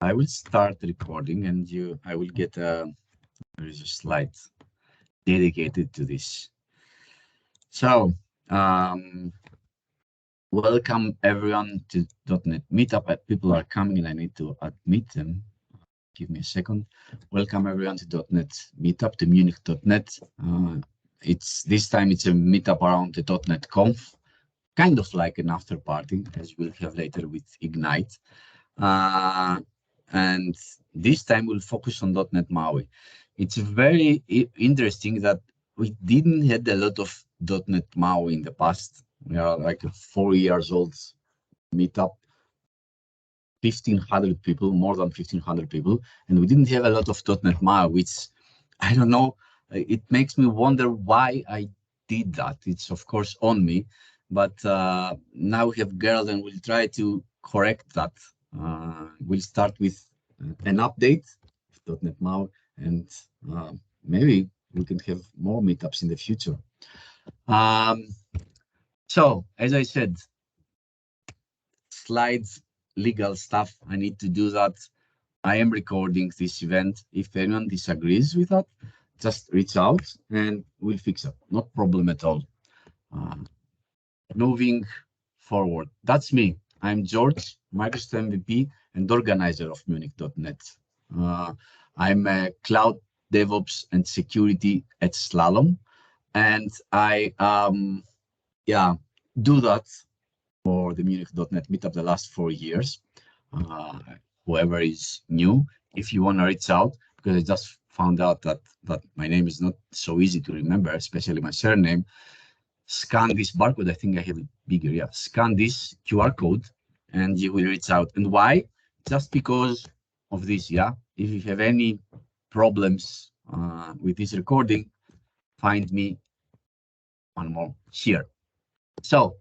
I will start recording, and I will get there is a slide dedicated to this. So, welcome everyone to .NET Meetup. People are coming, and I need to admit them. Give me a second. Welcome everyone to .NET Meetup, to Munich.NET. This time it's a meetup around the .NET Conf, kind of like an after party, as we'll have later with Ignite. And this time we'll focus on .NET MAUI. It's very interesting that we didn't had a lot of .NET MAUI in the past. We are like a 4 years old meetup, 1,500 people, more than 1,500 people, and we didn't have a lot of .NET MAUI, which I don't know. It makes me wonder why I did that. It's of course on me, but now we have Gerald, and we'll try to correct that. We'll start with an update of .NET MAUI, and maybe we can have more meetups in the future. So, as I said, slides, legal stuff, I need to do that. I am recording this event. If anyone disagrees with that, just reach out and we'll fix it. Not problem at all. Moving forward, that's me. I'm George, Microsoft MVP and organizer of Munich.NET. I'm a cloud DevOps and security at Slalom, and I do that for the Munich.NET meetup the last 4 years. Whoever is new, if you want to reach out, because I just found out that my name is not so easy to remember, especially my surname. Scan this barcode. I think I have it bigger. Yeah, scan this QR code, and you will reach out. And why? Just because of this. Yeah. If you have any problems with this recording, find me one more here. So,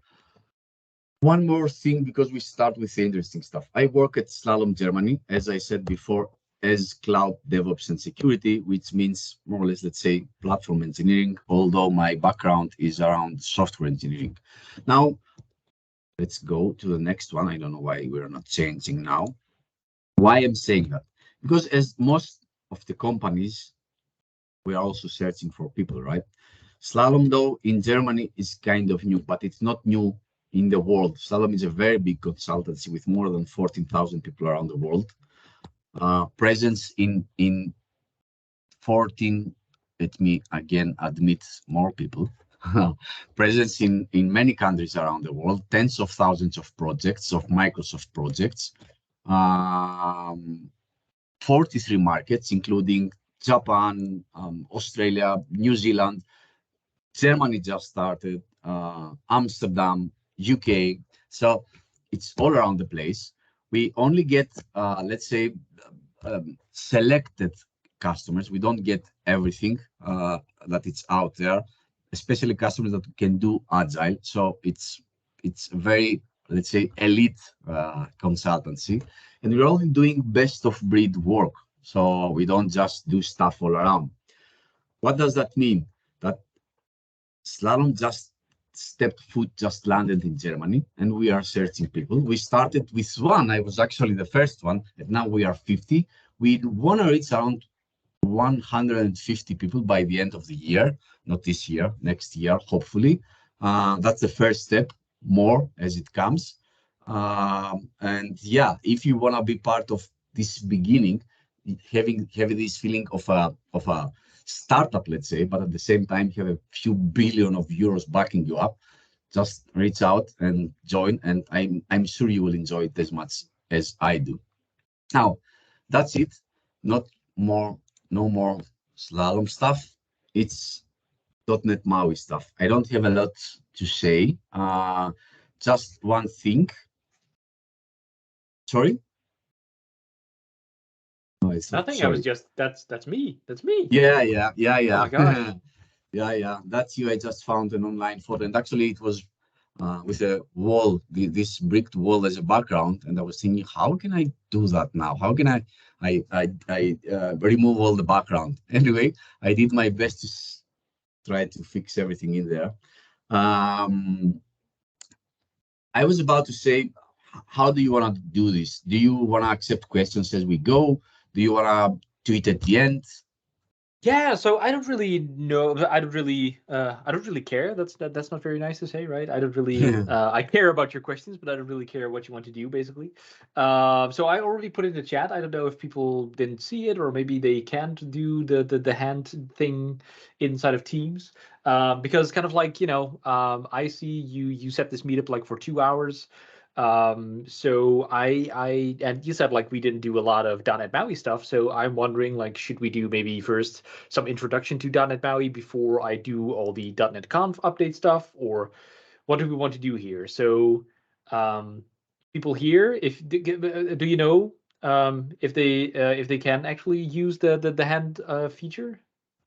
one more thing, because we start with the interesting stuff. I work at Slalom, Germany, as I said before, as cloud DevOps and security, which means more or less, let's say, platform engineering, although my background is around software engineering. Now, let's go to the next one. I don't know why we're not changing now. Why I'm saying that? Because as most of the companies, we are also searching for people, right? Slalom, though, in Germany is kind of new, but it's not new in the world. Slalom is a very big consultancy with more than 14,000 people around the world. Presence in 14, let me again admit more people. Presence in many countries around the world, tens of thousands of projects, of Microsoft projects, 43 markets, including Japan, Australia, New Zealand, Germany just started, Amsterdam, UK. So it's all around the place. We only get, let's say, selected customers. We don't get everything that it's out there, especially customers that can do agile. So it's very, let's say, elite consultancy, and we're only doing best of breed work. So we don't just do stuff all around. What does that mean? That Slalom just just landed in Germany, and we are searching people. We started with one. I was actually the first one, and now we are 50. We want to reach around 150 people by the end of the year, not this year, next year, hopefully. That's the first step, more as it comes. And yeah, if you want to be part of this beginning, having this feeling of a startup, let's say, but at the same time have a few billion of euros backing you up, just reach out and join, and I'm sure you will enjoy it as much as I do. Now, that's it. No more Slalom stuff. It's .NET MAUI stuff. I don't have a lot to say. Just one thing. Sorry? No, nothing. Sorry. I was just that's me. That's me. Yeah. Oh my gosh. yeah. That's you. I just found an online photo, and actually it was with a wall, this bricked wall as a background, and I was thinking, how can I do that now? How can I remove all the background? Anyway, I did my best to try to fix everything in there. I was about to say how do you want to do this? Do you want to accept questions as we go? Do you want to tweet at the end? Yeah, so I don't really know. I don't really care. That's not very nice to say, right? I don't really. I care about your questions, but I don't really care what you want to do, basically. So I already put it in the chat. I don't know if people didn't see it, or maybe they can't do the hand thing inside of Teams, because kind of like I see you set this meetup like for 2 hours. So I and you said like we didn't do a lot of .NET MAUI stuff, so I'm wondering like should we do maybe first some introduction to .NET MAUI before I do all the .NET Conf update stuff, or what do we want to do here? So people here, do you know if they can actually use the hand feature?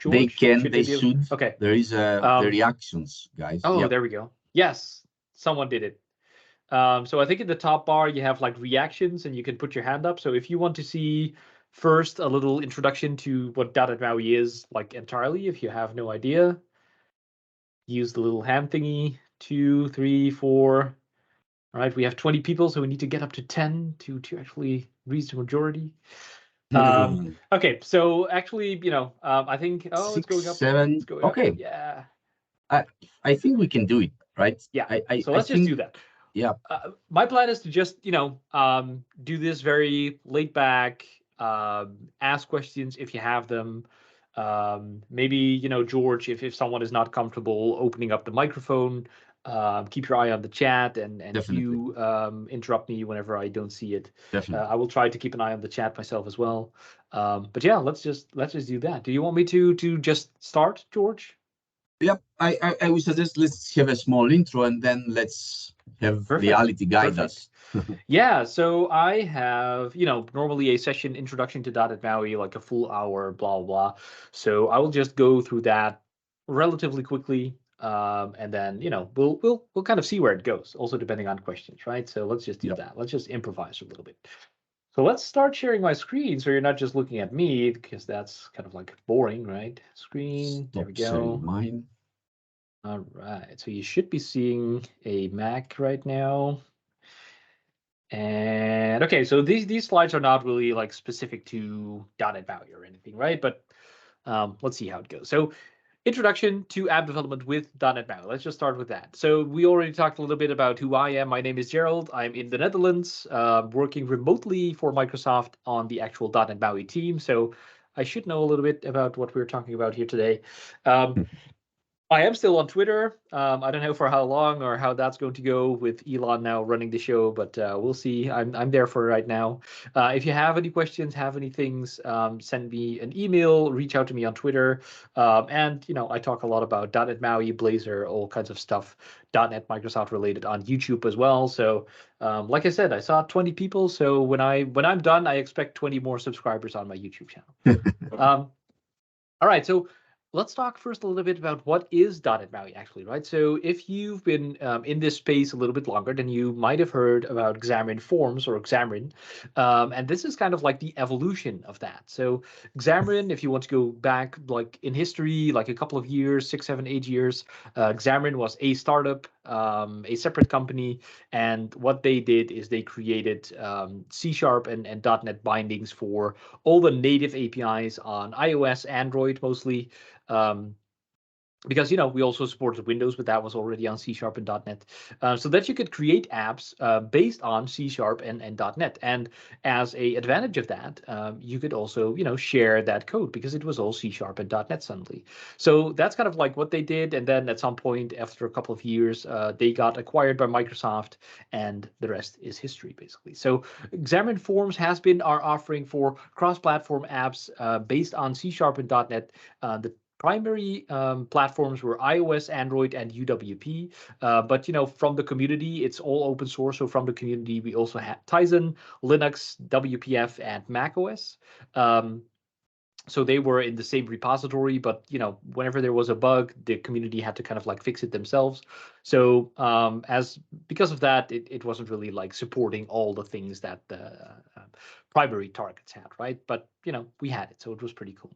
They George, can, should they they be able? should. Okay. There is the reactions, guys. Oh, Yep. there we go. Yes, someone did it. So I think in the top bar you have like reactions and you can put your hand up. So if you want to see first a little introduction to what .NET MAUI is like entirely, if you have no idea, use the little hand thingy. 2, 3, 4. All right, we have 20 people, so we need to get up to 10 to actually reach the majority. Okay, so actually, I think it's 6, going up. 7. It's going Okay. up. Yeah. I think we can do it, right? Yeah. So I let's just think, do that. yeah. My plan is to just, do this very laid back, ask questions if you have them. Maybe, George, if someone is not comfortable opening up the microphone, keep your eye on the chat and Definitely. you interrupt me whenever I don't see it. Definitely. I will try to keep an eye on the chat myself as well. But yeah, let's just do that. Do you want me to just start, George? Yep. I would suggest let's have a small intro and then let's have reality guide us. Yeah, so I have, normally a session introduction to .NET MAUI, like a full hour, blah, blah. So I will just go through that relatively quickly. And then, we'll kind of see where it goes, also depending on questions, right? So let's just do that. Let's just improvise a little bit. So let's start sharing my screen so you're not just looking at me, because that's kind of like boring, right? Screen, there we go. Mine. All right, so you should be seeing a Mac right now. And okay, so these slides are not really like specific to .NET MAUI or anything, right? But let's see how it goes. So introduction to app development with .NET MAUI. Let's just start with that. So we already talked a little bit about who I am. My name is Gerald. I'm in the Netherlands, working remotely for Microsoft on the actual .NET MAUI team. So I should know a little bit about what we're talking about here today. I am still on Twitter. I don't know for how long or how that's going to go with Elon now running the show, but we'll see. I'm there for right now. If you have any questions, have any things, send me an email, reach out to me on Twitter. And I talk a lot about .NET MAUI, Blazor, all kinds of stuff, .NET Microsoft related on YouTube as well. So like I said, I saw 20 people. So when I'm done, I expect 20 more subscribers on my YouTube channel. All right, so let's talk first a little bit about what is .NET MAUI actually, right? So if you've been in this space a little bit longer, then you might have heard about Xamarin Forms or Xamarin. And this is kind of like the evolution of that. So Xamarin, if you want to go back like in history, like a couple of years, 6, 7, 8 years, Xamarin was a startup, a separate company. And what they did is they created C# and .NET bindings for all the native APIs on iOS, Android mostly, because we also supported Windows, but that was already on C# and .NET, so that you could create apps based on C# and .NET. And as a advantage of that, you could also share that code because it was all C# and .NET suddenly. So that's kind of like what they did. And then at some point after a couple of years, they got acquired by Microsoft, and the rest is history basically. So Xamarin Forms has been our offering for cross-platform apps based on C# and .NET. The primary platforms were iOS, Android, and UWP. But from the community, it's all open source. So from the community, we also had Tizen, Linux, WPF, and macOS. So they were in the same repository, but whenever there was a bug, the community had to kind of like fix it themselves. So because of that, it wasn't really like supporting all the things that the primary targets had, right? But we had it, so it was pretty cool.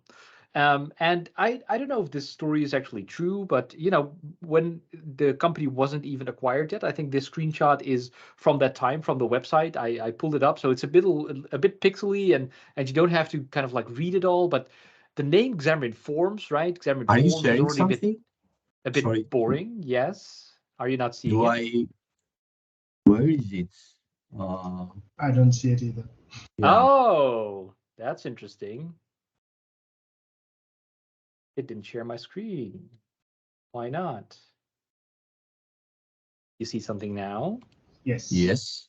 And I don't know if this story is actually true, but you know, when the company wasn't even acquired yet, I think this screenshot is from that time from the website. I pulled it up, so it's a bit pixely, and you don't have to kind of like read it all. But the name Xamarin Forms, right? Xamarin Are you Forms is sharing already something? a Sorry, bit boring. Yes. Are you not seeing do it? I? Where is it? I don't see it either. Yeah. Oh, that's interesting. It didn't share my screen. Why not? You see something now? Yes. Yes.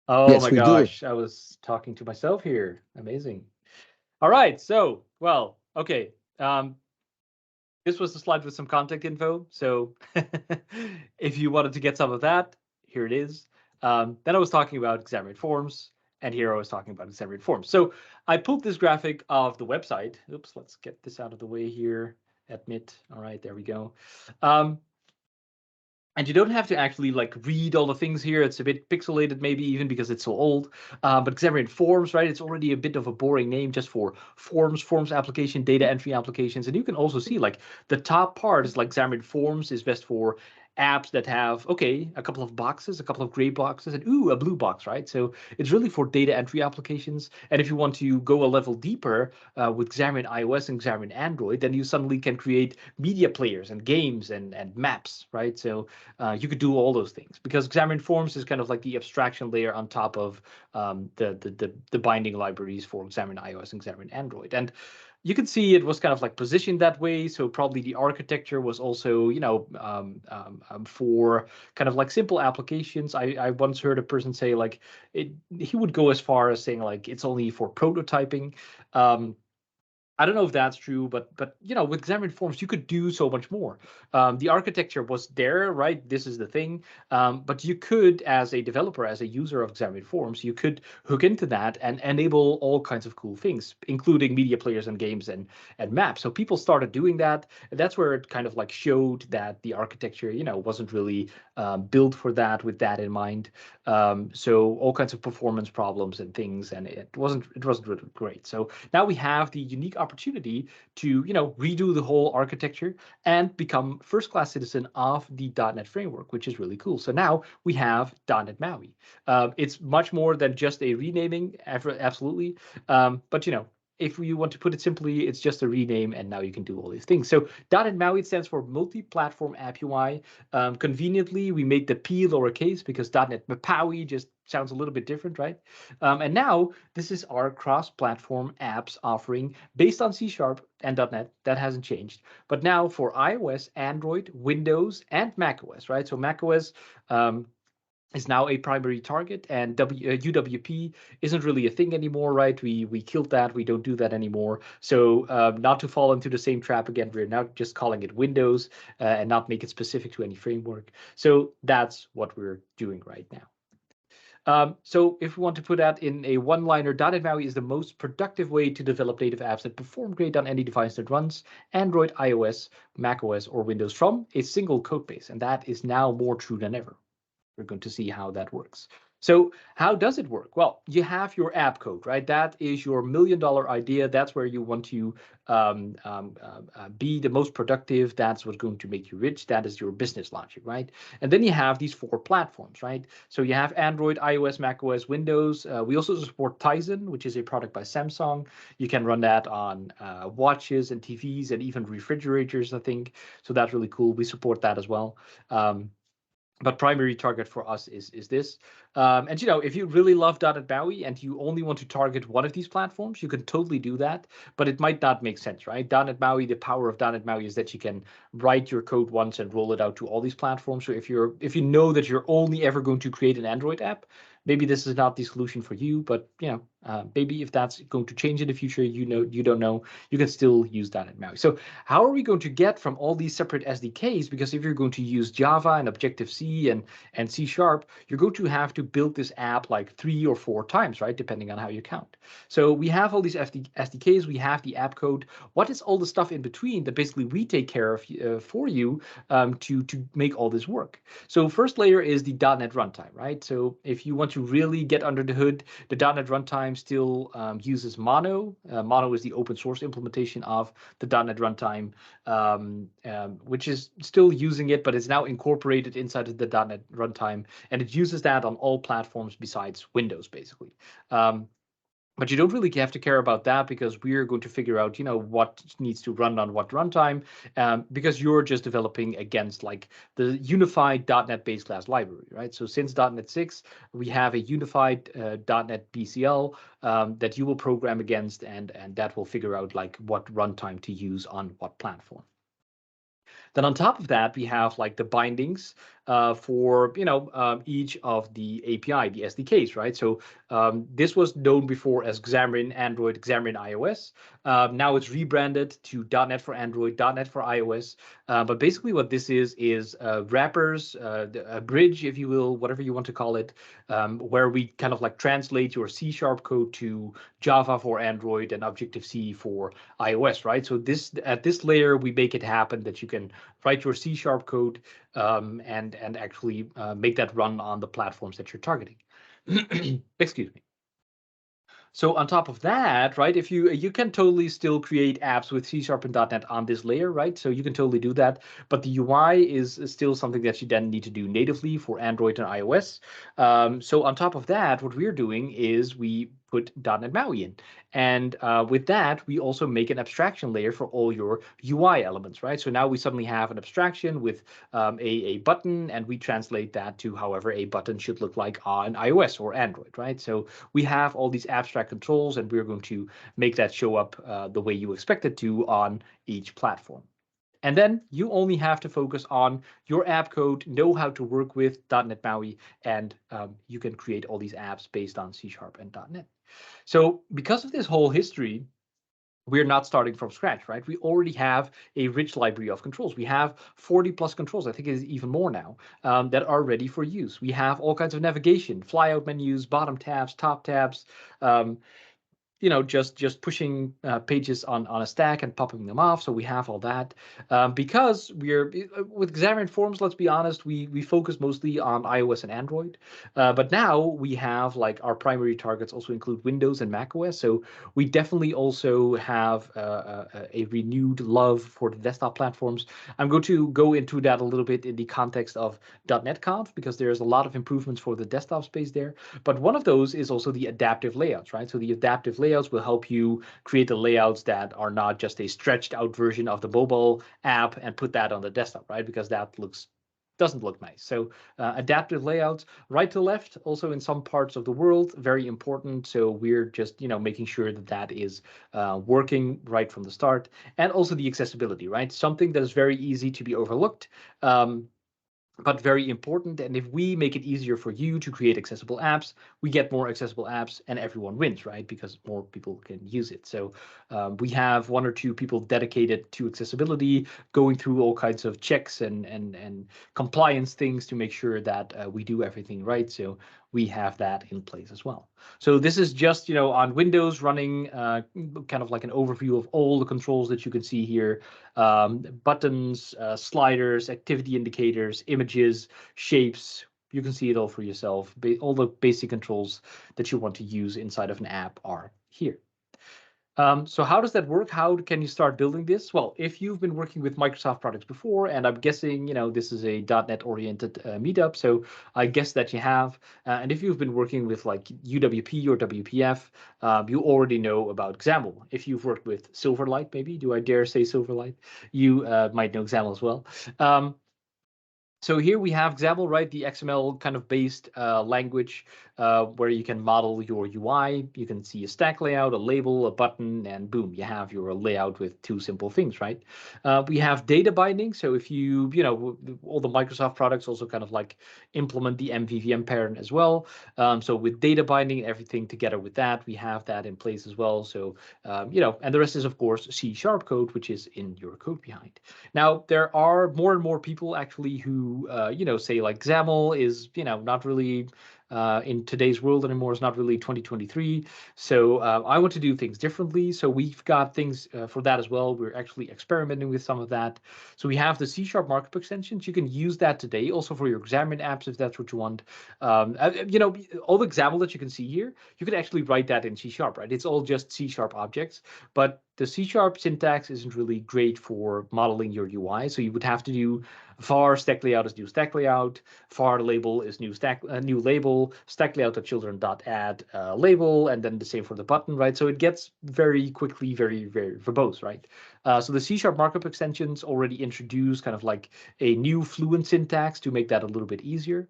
Oh Yes, my we do. gosh, I was talking to myself here. Amazing. All right, so, well, okay. This was the slide with some contact info. So if you wanted to get some of that, here it is. Then I was talking about Xamarin Forms, and here I was talking about Xamarin Forms. So I pulled this graphic of the website. Oops, let's get this out of the way here. Admit. All right, there we go. And you don't have to actually like read all the things here. It's a bit pixelated, maybe even because it's so old. But Xamarin Forms, right? It's already a bit of a boring name just for forms application, data entry applications. And you can also see like the top part is like Xamarin Forms is best for apps that have, okay, a couple of boxes, a couple of gray boxes, and ooh, a blue box, right? So it's really for data entry applications. And if you want to go a level deeper with Xamarin iOS and Xamarin Android, then you suddenly can create media players and games and maps, right? So you could do all those things because Xamarin Forms is kind of like the abstraction layer on top of the binding libraries for Xamarin iOS and Xamarin Android. And you can see it was kind of like positioned that way. So probably the architecture was also, you know, for kind of like simple applications. I once heard a person say like he would go as far as saying like it's only for prototyping. I don't know if that's true, but you know, with Xamarin Forms, you could do so much more. The architecture was there, right? This is the thing. But you could, as a developer, as a user of Xamarin Forms, you could hook into that and enable all kinds of cool things, including media players and games and maps. So people started doing that, and that's where it kind of like showed that the architecture, you know, wasn't really built for that with that in mind. So all kinds of performance problems and things, and it wasn't really great. So now we have the unique opportunity to, you know, redo the whole architecture and become first-class citizen of the .NET framework, which is really cool. So now we have .NET MAUI. It's much more than just a renaming, absolutely. But you know, if you want to put it simply, it's just a rename, and now you can do all these things. So .NET MAUI stands for Multi-Platform App UI. Conveniently, we made the P lowercase because .NET MAUI just sounds a little bit different, right? And now this is our cross-platform apps offering based on C# and .NET. That hasn't changed. But now for iOS, Android, Windows, and macOS, right? So macOS is now a primary target, and UWP isn't really a thing anymore, right? We killed that. We don't do that anymore. So not to fall into the same trap again, we're now just calling it Windows and not make it specific to any framework. So that's what we're doing right now. So if we want to put that in a one-liner, .NET MAUI is the most productive way to develop native apps that perform great on any device that runs Android, iOS, macOS, or Windows from a single code base. And that is now more true than ever. We're going to see how that works. So how does it work? Well, you have your app code, right? That is your $1 million idea. That's where you want to be the most productive. That's what's going to make you rich. That is your business logic, right? And then you have these 4 platforms, right? So you have Android, iOS, macOS, Windows. We also support Tizen, which is a product by Samsung. You can run that on watches and TVs and even refrigerators, I think. So that's really cool. We support that as well. But primary target for us is this. And you know, if you really love .NET MAUI and you only want to target one of these platforms, you can totally do that, but it might not make sense, right? .NET MAUI, the power of .NET MAUI is that you can write your code once and roll it out to all these platforms. So if you know that you're only ever going to create an Android app, maybe this is not the solution for you, but you know, maybe if that's going to change in the future, you don't know, you can still use .NET MAUI. So how are we going to get from all these separate SDKs? Because if you're going to use Java and Objective-C and C#, you're going to have to build this app like 3 or 4 times, right? Depending on how you count. So we have all these SDKs, we have the app code. What is all the stuff in between that basically we take care of for you to make all this work? So first layer is the .NET runtime, right? So if you want to really get under the hood, the .NET runtime runtime still uses Mono. Mono is the open source implementation of the .NET runtime, which is still using it, but it's now incorporated inside of the .NET runtime, and it uses that on all platforms besides Windows, basically. But you don't really have to care about that because we're going to figure out, what needs to run on what runtime, because you're just developing against like the unified .NET base class library, right? So since .NET 6, we have a unified .NET BCL that you will program against, and that will figure out like what runtime to use on what platform. Then on top of that, we have like the bindings for each of the API, the SDKs, right? So this was known before as Xamarin Android, Xamarin iOS. Now it's rebranded to .NET for Android, .NET for iOS. But basically what this is wrappers, a bridge, if you will, whatever you want to call it, where we kind of like translate your C# code to Java for Android and Objective-C for iOS, right? So at this layer, we make it happen that you can write your C# code and actually make that run on the platforms that you're targeting. Excuse me. So on top of that, right, if you can totally still create apps with C# and .NET on this layer, right? So you can totally do that, but the UI is still something that you then need to do natively for Android and iOS. So on top of that, what we're doing is we put .NET MAUI in. And with that, we also make an abstraction layer for all your UI elements, right? So now we suddenly have an abstraction with a button, and we translate that to however a button should look like on iOS or Android, right? So we have all these abstract controls, and we're going to make that show up the way you expect it to on each platform. And then you only have to focus on your app code, know how to work with .NET MAUI, and you can create all these apps based on C# and .NET. So because of this whole history, we're not starting from scratch, right? We already have a rich library of controls. We have 40 plus controls. I think it is even more now that are ready for use. We have all kinds of navigation, flyout menus, bottom tabs, top tabs, just pushing pages on a stack and popping them off. So we have all that because we're with Xamarin Forms. Let's be honest, we focus mostly on iOS and Android, but now we have like our primary targets also include Windows and macOS. So we definitely also have a renewed love for the desktop platforms. I'm going to go into that a little bit in the context of .NET Conf because there's a lot of improvements for the desktop space there. But one of those is also the adaptive layouts, right? So the adaptive layouts will help you create the layouts that are not just a stretched out version of the mobile app and put that on the desktop, right? Because that doesn't look nice. So adaptive layouts, right to left, also in some parts of the world, very important. So we're just making sure that that is working right from the start, and also the accessibility, right? Something that is very easy to be overlooked. But very important. And if we make it easier for you to create accessible apps, we get more accessible apps and everyone wins, right? Because more people can use it. So we have 1 or 2 people dedicated to accessibility, going through all kinds of checks and compliance things to make sure that we do everything right. So we have that in place as well. So this is just, on Windows running kind of like an overview of all the controls that you can see here. Buttons, sliders, activity indicators, images, shapes. You can see it all for yourself. All the basic controls that you want to use inside of an app are here. So how does that work? How can you start building this? Well, if you've been working with Microsoft products before, and I'm guessing, this is a .NET oriented meetup, so I guess that you have. And if you've been working with like UWP or WPF, you already know about XAML. If you've worked with Silverlight, maybe, do I dare say Silverlight? You might know XAML as well. So here we have XAML, right? The XML kind of based language where you can model your UI. You can see a stack layout, a label, a button, and boom, you have your layout with 2 simple things, right? We have data binding. So if you all the Microsoft products also kind of like implement the MVVM parent as well. So with data binding and everything together with that, we have that in place as well. So, and the rest is, of course, C# code, which is in your code behind. Now, there are more and more people actually who, say like XAML is, not really in today's world anymore. It's not really 2023. So I want to do things differently. So we've got things for that as well. We're actually experimenting with some of that. So we have the C# markup extensions. You can use that today also for your Xamarin apps if that's what you want. You know, all the example that you can see here, you can actually write that in C#, right? It's all just C# objects, but the C# syntax isn't really great for modeling your UI. So you would have to do var stack layout is new stack layout, var label is new stack new label, stack layout.children.add label, and then the same for the button, right? So it gets very quickly very verbose, right? So the C# markup extensions already introduce kind of like a new fluent syntax to make that a little bit easier.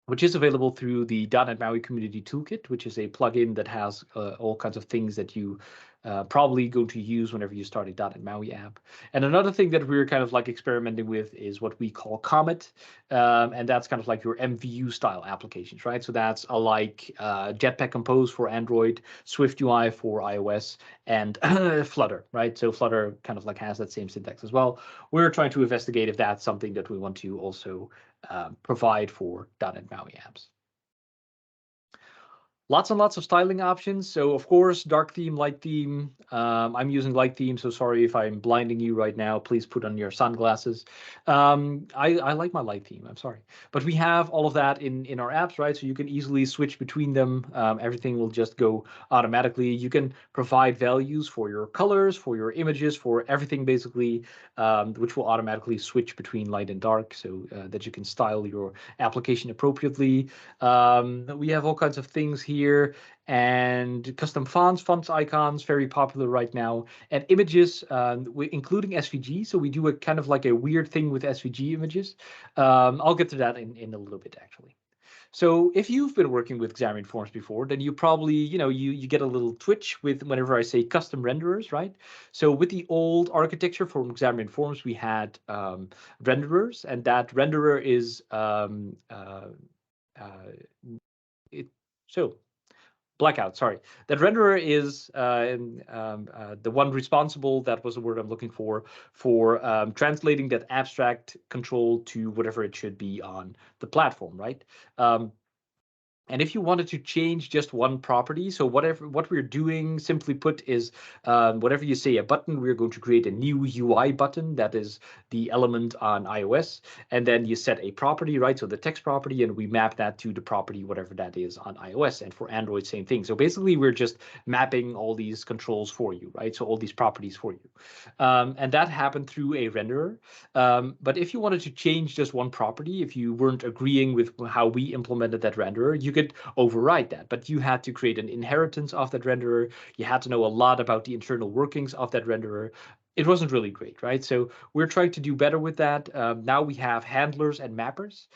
Which is available through the .NET MAUI Community Toolkit, which is a plugin that has all kinds of things that you probably going to use whenever you start a .NET MAUI app. And another thing that we're kind of like experimenting with is what we call Comet, and that's kind of like your MVU style applications, right? So that's like Jetpack Compose for Android, Swift UI for iOS, and Flutter, right? So Flutter kind of like has that same syntax as well. We're trying to investigate if that's something that we want to also provide for .NET MAUI apps. Lots and lots of styling options. So of course, dark theme, light theme. I'm using light theme, so sorry if I'm blinding you right now. Please put on your sunglasses. I like my light theme, I'm sorry. But we have all of that in our apps, right? So you can easily switch between them. Everything will just go automatically. You can provide values for your colors, for your images, for everything basically, which will automatically switch between light and dark so that you can style your application appropriately. We have all kinds of things here, and custom fonts, icons, very popular right now, and images, including SVG. So we do a kind of like a weird thing with SVG images. I'll get to that in a little bit, actually. So if you've been working with Xamarin Forms before, then you probably, you get a little twitch with whenever I say custom renderers, right? So with the old architecture for Xamarin Forms, we had renderers, and that renderer is blackout, sorry. That renderer is the one responsible, that was the word I'm looking for translating that abstract control to whatever it should be on the platform, right? And if you wanted to change just one property, so what we're doing, simply put, is whatever you say a button, we're going to create a new UI button that is the element on iOS, and then you set a property, right? So the text property, and we map that to the property, whatever that is on iOS, and for Android, same thing. So basically, we're just mapping all these controls for you, right? So all these properties for you, and that happened through a renderer. But if you wanted to change just one property, if you weren't agreeing with how we implemented that renderer, you could override that, but you had to create an inheritance of that renderer. You had to know a lot about the internal workings of that renderer. It wasn't really great, right? So we're trying to do better with that. Now we have handlers and mappers,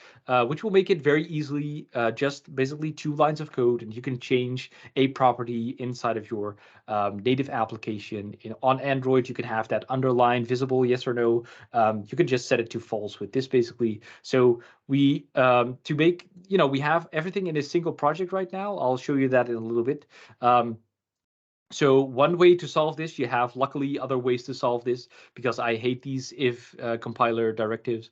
which will make it very easily just basically 2 lines of code, and you can change a property inside of your native application. On Android, you can have that underline visible, yes or no. You can just set it to false with this basically. So we to make, we have everything in a single project right now. I'll show you that in a little bit. So one way to solve this, you have luckily other ways to solve this, because I hate these if compiler directives.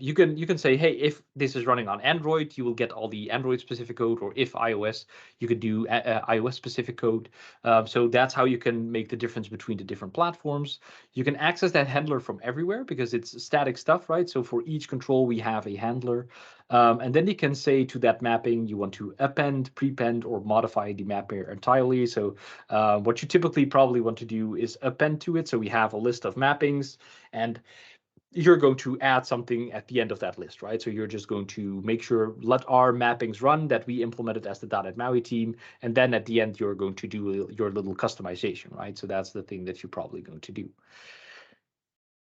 You can say, hey, if this is running on Android, you will get all the Android specific code, or if iOS, you could do iOS specific code. So that's how you can make the difference between the different platforms. You can access that handler from everywhere because it's static stuff, right? So for each control, we have a handler. And then you can say to that mapping, you want to append, prepend, or modify the mapper entirely. So what you typically probably want to do is append to it. So we have a list of mappings, and you're going to add something at the end of that list, right? So you're just going to make sure, let our mappings run that we implemented as the .NET MAUI team, and then at the end, you're going to do your little customization, right? So that's the thing that you're probably going to do.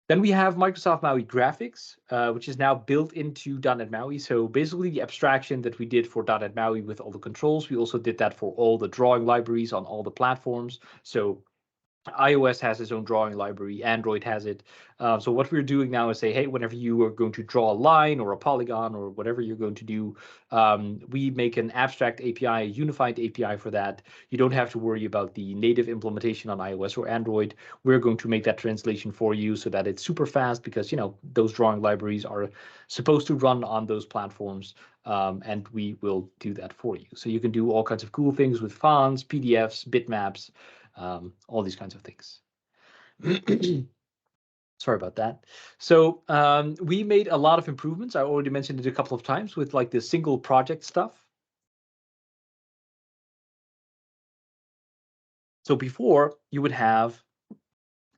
Then we have Microsoft MAUI Graphics, which is now built into .NET MAUI. So basically the abstraction that we did for .NET MAUI with all the controls, we also did that for all the drawing libraries on all the platforms. So iOS has its own drawing library, Android has it. So what we're doing now is say, hey, whenever you are going to draw a line or a polygon or whatever you're going to do, we make an abstract API, a unified API for that. You don't have to worry about the native implementation on iOS or Android. We're going to make that translation for you so that it's super fast because, those drawing libraries are supposed to run on those platforms. And we will do that for you. So you can do all kinds of cool things with fonts, PDFs, bitmaps, all these kinds of things. Sorry about that. So we made a lot of improvements. I already mentioned it a couple of times with like the single project stuff. So before you would have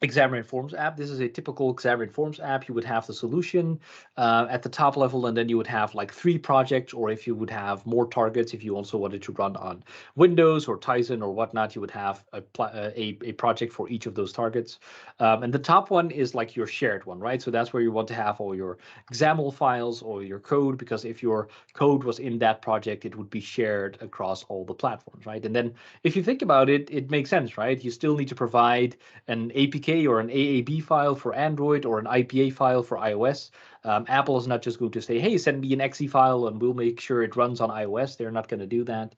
Examiner Forms app. This is a typical Examiner Forms app. You would have the solution at the top level, and then you would have like 3 projects, or if you would have more targets, if you also wanted to run on Windows or Tizen or whatnot, you would have a project for each of those targets. And the top one is like your shared one, right? So that's where you want to have all your XAML files or your code, because if your code was in that project, it would be shared across all the platforms, right? And then if you think about it, it makes sense, right? You still need to provide an APK or an AAB file for Android or an IPA file for iOS. Apple is not just going to say, hey, send me an exe file and we'll make sure it runs on iOS. They're not going to do that.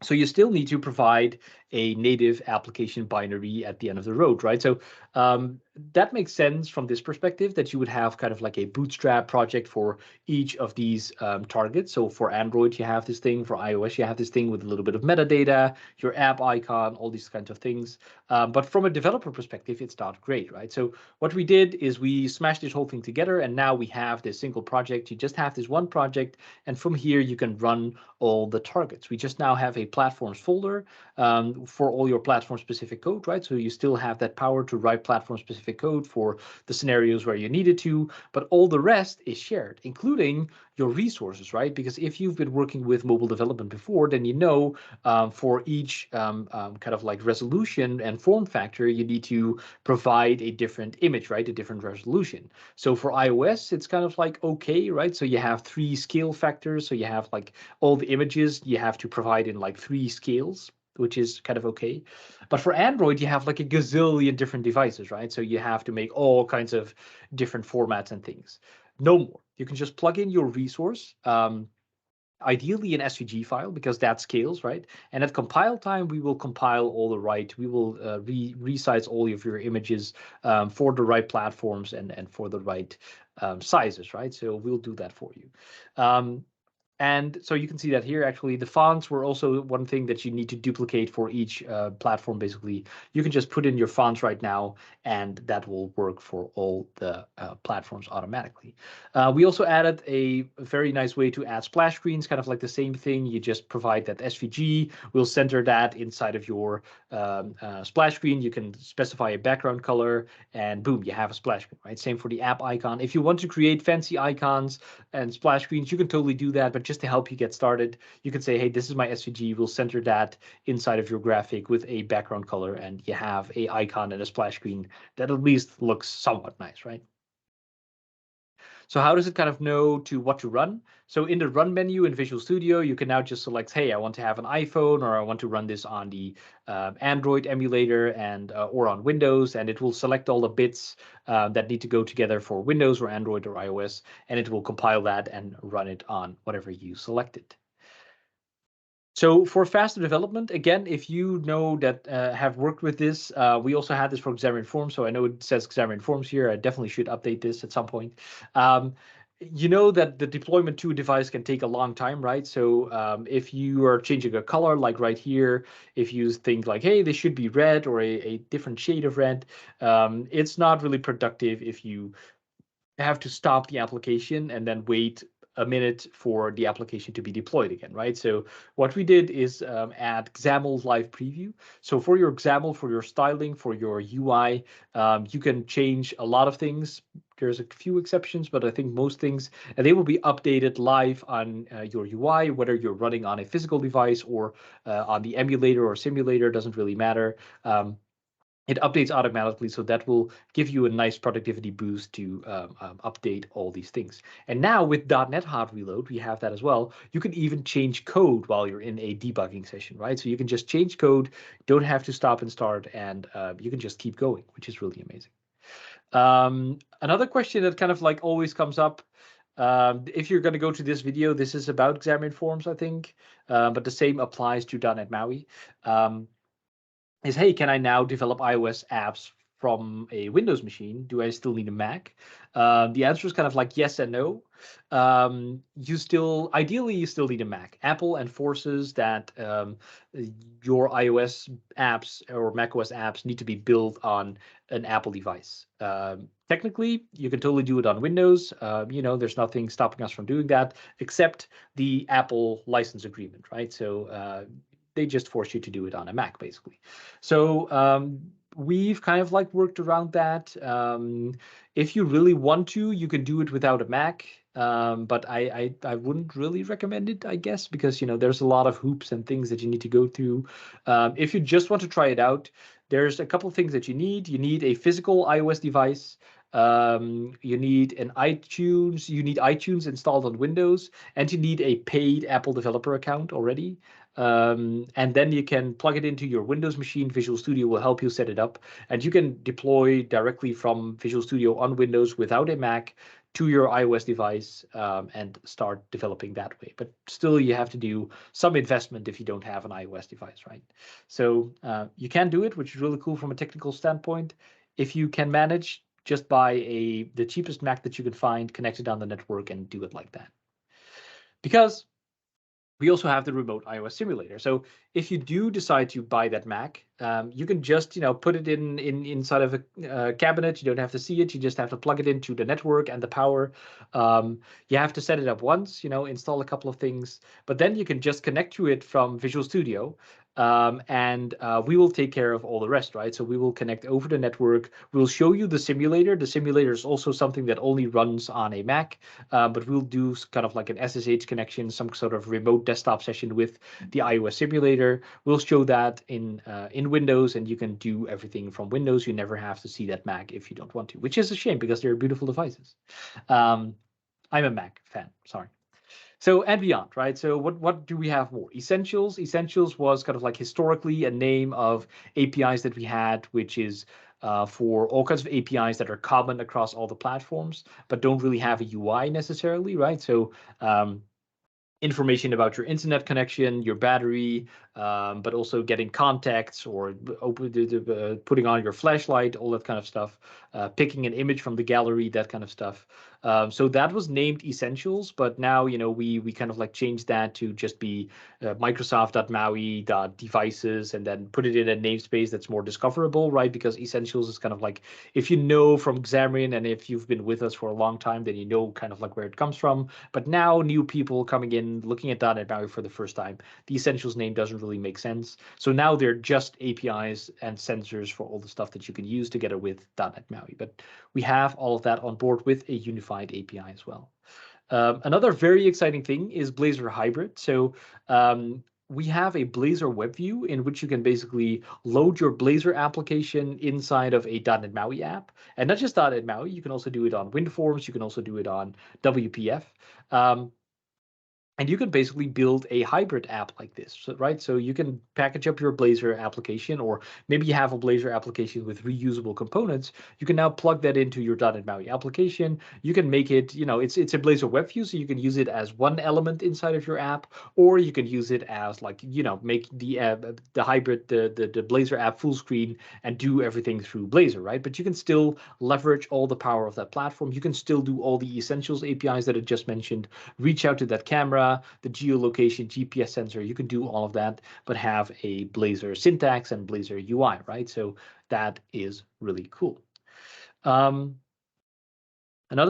So you still need to provide a native application binary at the end of the road, right? So that makes sense from this perspective, that you would have kind of like a bootstrap project for each of these targets. So for Android, you have this thing. For iOS, you have this thing with a little bit of metadata, your app icon, all these kinds of things. But from a developer perspective, it's not great, right? So what we did is we smashed this whole thing together, and now we have this single project. You just have this one project, and from here you can run all the targets. We just now have a platforms folder for all your platform-specific code, right? So you still have that power to write platform-specific code for the scenarios where you needed to, but all the rest is shared, including your resources, right? Because if you've been working with mobile development before, then you know for each kind of like resolution and form factor, you need to provide a different image, right? A different resolution. So for iOS, it's kind of like okay, right? So you have 3 scale factors. So you have like all the images you have to provide in like 3 scales, which is kind of okay. But for Android, you have like a gazillion different devices, right? So you have to make all kinds of different formats and things. No more. You can just plug in your resource, ideally an SVG file, because that scales, right? And at compile time, we will compile all the right, we will resize all of your images for the right platforms and for the right sizes, right? So we'll do that for you. And so you can see that here, actually, the fonts were also one thing that you need to duplicate for each platform, basically. You can just put in your fonts right now, and that will work for all the platforms automatically. We also added a very nice way to add splash screens, kind of like the same thing. You just provide that SVG. We'll center that inside of your splash screen. You can specify a background color, and boom, you have a splash screen, right? Same for the app icon. If you want to create fancy icons and splash screens, you can totally do that, but just to help you get started, you can say, hey, this is my SVG. We'll center that inside of your graphic with a background color, and you have a icon and a splash screen that at least looks somewhat nice, right? So how does it kind of know to what to run? So in the run menu in Visual Studio, you can now just select, hey, I want to have an iPhone, or I want to run this on the Android emulator and or on Windows, and it will select all the bits that need to go together for Windows or Android or iOS, and it will compile that and run it on whatever you selected. So for faster development, again, if you know that have worked with this, we also had this for Xamarin Forms. So I know it says Xamarin Forms here. I definitely should update this at some point. You know that the deployment to a device can take a long time, right? So if you are changing a color, like right here, if you think like, hey, this should be red or a different shade of red, it's not really productive if you have to stop the application and then wait a minute for the application to be deployed again, right? So what we did is add XAML live preview. So for your XAML, for your styling, for your UI, you can change a lot of things. There's a few exceptions, but I think most things, and they will be updated live on your UI, whether you're running on a physical device or on the emulator or simulator, doesn't really matter. it updates automatically, so that will give you a nice productivity boost to update all these things. And now with .NET Hot Reload, we have that as well. You can even change code while you're in a debugging session, right? So you can just change code, don't have to stop and start, and you can just keep going, which is really amazing. Another question that kind of like always comes up, if you're going to go to this video, this is about Xamarin Forms, I think, but the same applies to .NET MAUI. Is, hey, can I now develop iOS apps from a Windows machine? Do I still need a Mac? The answer is kind of like yes and no. Ideally, you still need a Mac. Apple enforces that your iOS apps or macOS apps need to be built on an Apple device. Technically, you can totally do it on Windows. There's nothing stopping us from doing that except the Apple license agreement, right? So they just force you to do it on a Mac, basically. So we've kind of like worked around that. If you really want to, you can do it without a Mac, but I wouldn't really recommend it, I guess, because there's a lot of hoops and things that you need to go through. If you just want to try it out, there's a couple of things that you need. You need a physical iOS device. You need iTunes installed on Windows, and you need a paid Apple developer account already. And then you can plug it into your Windows machine. Visual Studio will help you set it up, and you can deploy directly from Visual Studio on Windows without a Mac to your iOS device and start developing that way. But still, you have to do some investment if you don't have an iOS device, right? So you can do it, which is really cool from a technical standpoint. If you can manage, just buy the cheapest Mac that you can find, connect it on the network, and do it like that. Because we also have the remote iOS simulator. So if you do decide to buy that Mac, you can just put it inside of a cabinet. You don't have to see it. You just have to plug it into the network and the power. You have to set it up once, install a couple of things, but then you can just connect to it from Visual Studio. And we will take care of all the rest, right? So we will connect over the network. We'll show you the simulator. The simulator is also something that only runs on a Mac, but we'll do kind of like an SSH connection, some sort of remote desktop session with the iOS simulator. We'll show that in Windows, and you can do everything from Windows. You never have to see that Mac if you don't want to, which is a shame because they're beautiful devices. I'm a Mac fan, sorry. So and beyond, right? So what do we have more? Essentials. Essentials was kind of like historically a name of APIs that we had, which is for all kinds of APIs that are common across all the platforms, but don't really have a UI necessarily, right? So information about your internet connection, your battery, but also getting contacts or putting on your flashlight, all that kind of stuff, picking an image from the gallery, that kind of stuff. So that was named Essentials, but now we kind of like changed that to just be Microsoft.maui.devices, and then put it in a namespace that's more discoverable, right? Because Essentials is kind of like, if you know from Xamarin and if you've been with us for a long time, then you know kind of like where it comes from. But now new people coming in, looking at .NET MAUI for the first time, the Essentials name doesn't really make sense. So now they're just APIs and sensors for all the stuff that you can use together with .NET MAUI. But we have all of that on board with a unified API as well. Another very exciting thing is Blazor Hybrid. So we have a Blazor web view in which you can basically load your Blazor application inside of a .NET MAUI app. And not just .NET MAUI, you can also do it on WinForms, you can also do it on WPF. And you can basically build a hybrid app like this, right? So you can package up your Blazor application, or maybe you have a Blazor application with reusable components. You can now plug that into your .NET MAUI application. You can make it, it's a Blazor web view, so you can use it as one element inside of your app, or you can use it as like, make the hybrid, the Blazor app full screen and do everything through Blazor, right? But you can still leverage all the power of that platform. You can still do all the Essentials APIs that I just mentioned, reach out to that camera, the geolocation, GPS sensor, you can do all of that, but have a Blazor syntax and Blazor UI, right? So that is really cool. Another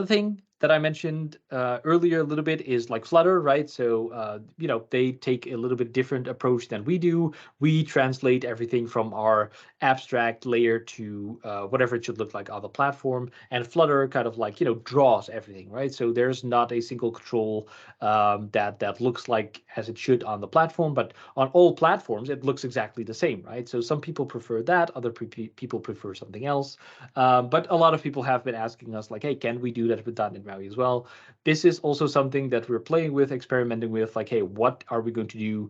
thing that I mentioned earlier a little bit is like Flutter, right? So, you know, they take a little bit different approach than we do. We translate everything from our abstract layer to whatever it should look like on the platform. And Flutter kind of like, you know, draws everything, right? So there's not a single control that looks like as it should on the platform, but on all platforms, it looks exactly the same, right? So some people prefer that, other people prefer something else. But a lot of people have been asking us like, hey, can we do that with .NET MAUI as well? This is also something that we're playing with, experimenting with, like, hey, what are we going to do?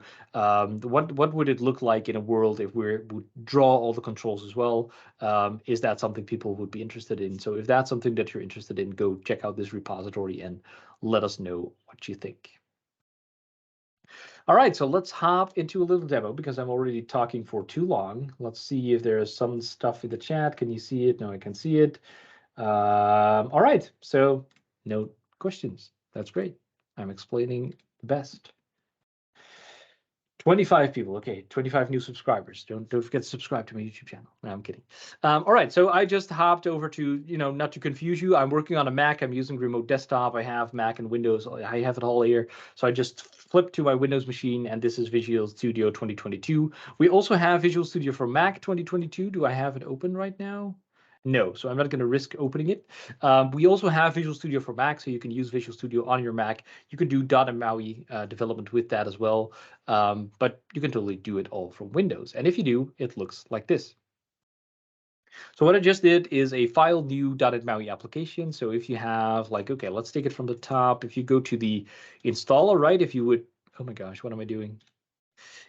What would it look like in a world if we would draw all the controls as well? Is that something people would be interested in? So if that's something that you're interested in, go check out this repository and let us know what you think. All right, so let's hop into a little demo because I'm already talking for too long. Let's see if there's some stuff in the chat. Can you see it? No, I can see it. All right, so no questions. That's great. I'm explaining the best. 25 people. Okay, 25 new subscribers. Don't forget to subscribe to my YouTube channel. No, I'm kidding. All right, so I just hopped over to, you know, not to confuse you, I'm working on a Mac. I'm using remote desktop. I have Mac and Windows. I have it all here. So I just flipped to my Windows machine, and this is Visual Studio 2022. We also have Visual Studio for Mac 2022. Do I have it open right now? No, so I'm not going to risk opening it. We also have Visual Studio for Mac, so you can use Visual Studio on your Mac. You can do .NET MAUI development with that as well, but you can totally do it all from Windows. And if you do, it looks like this. So what I just did is a file new .NET MAUI application. So if you have like, okay, let's take it from the top. If you go to the installer, right? If you would, oh my gosh, what am I doing?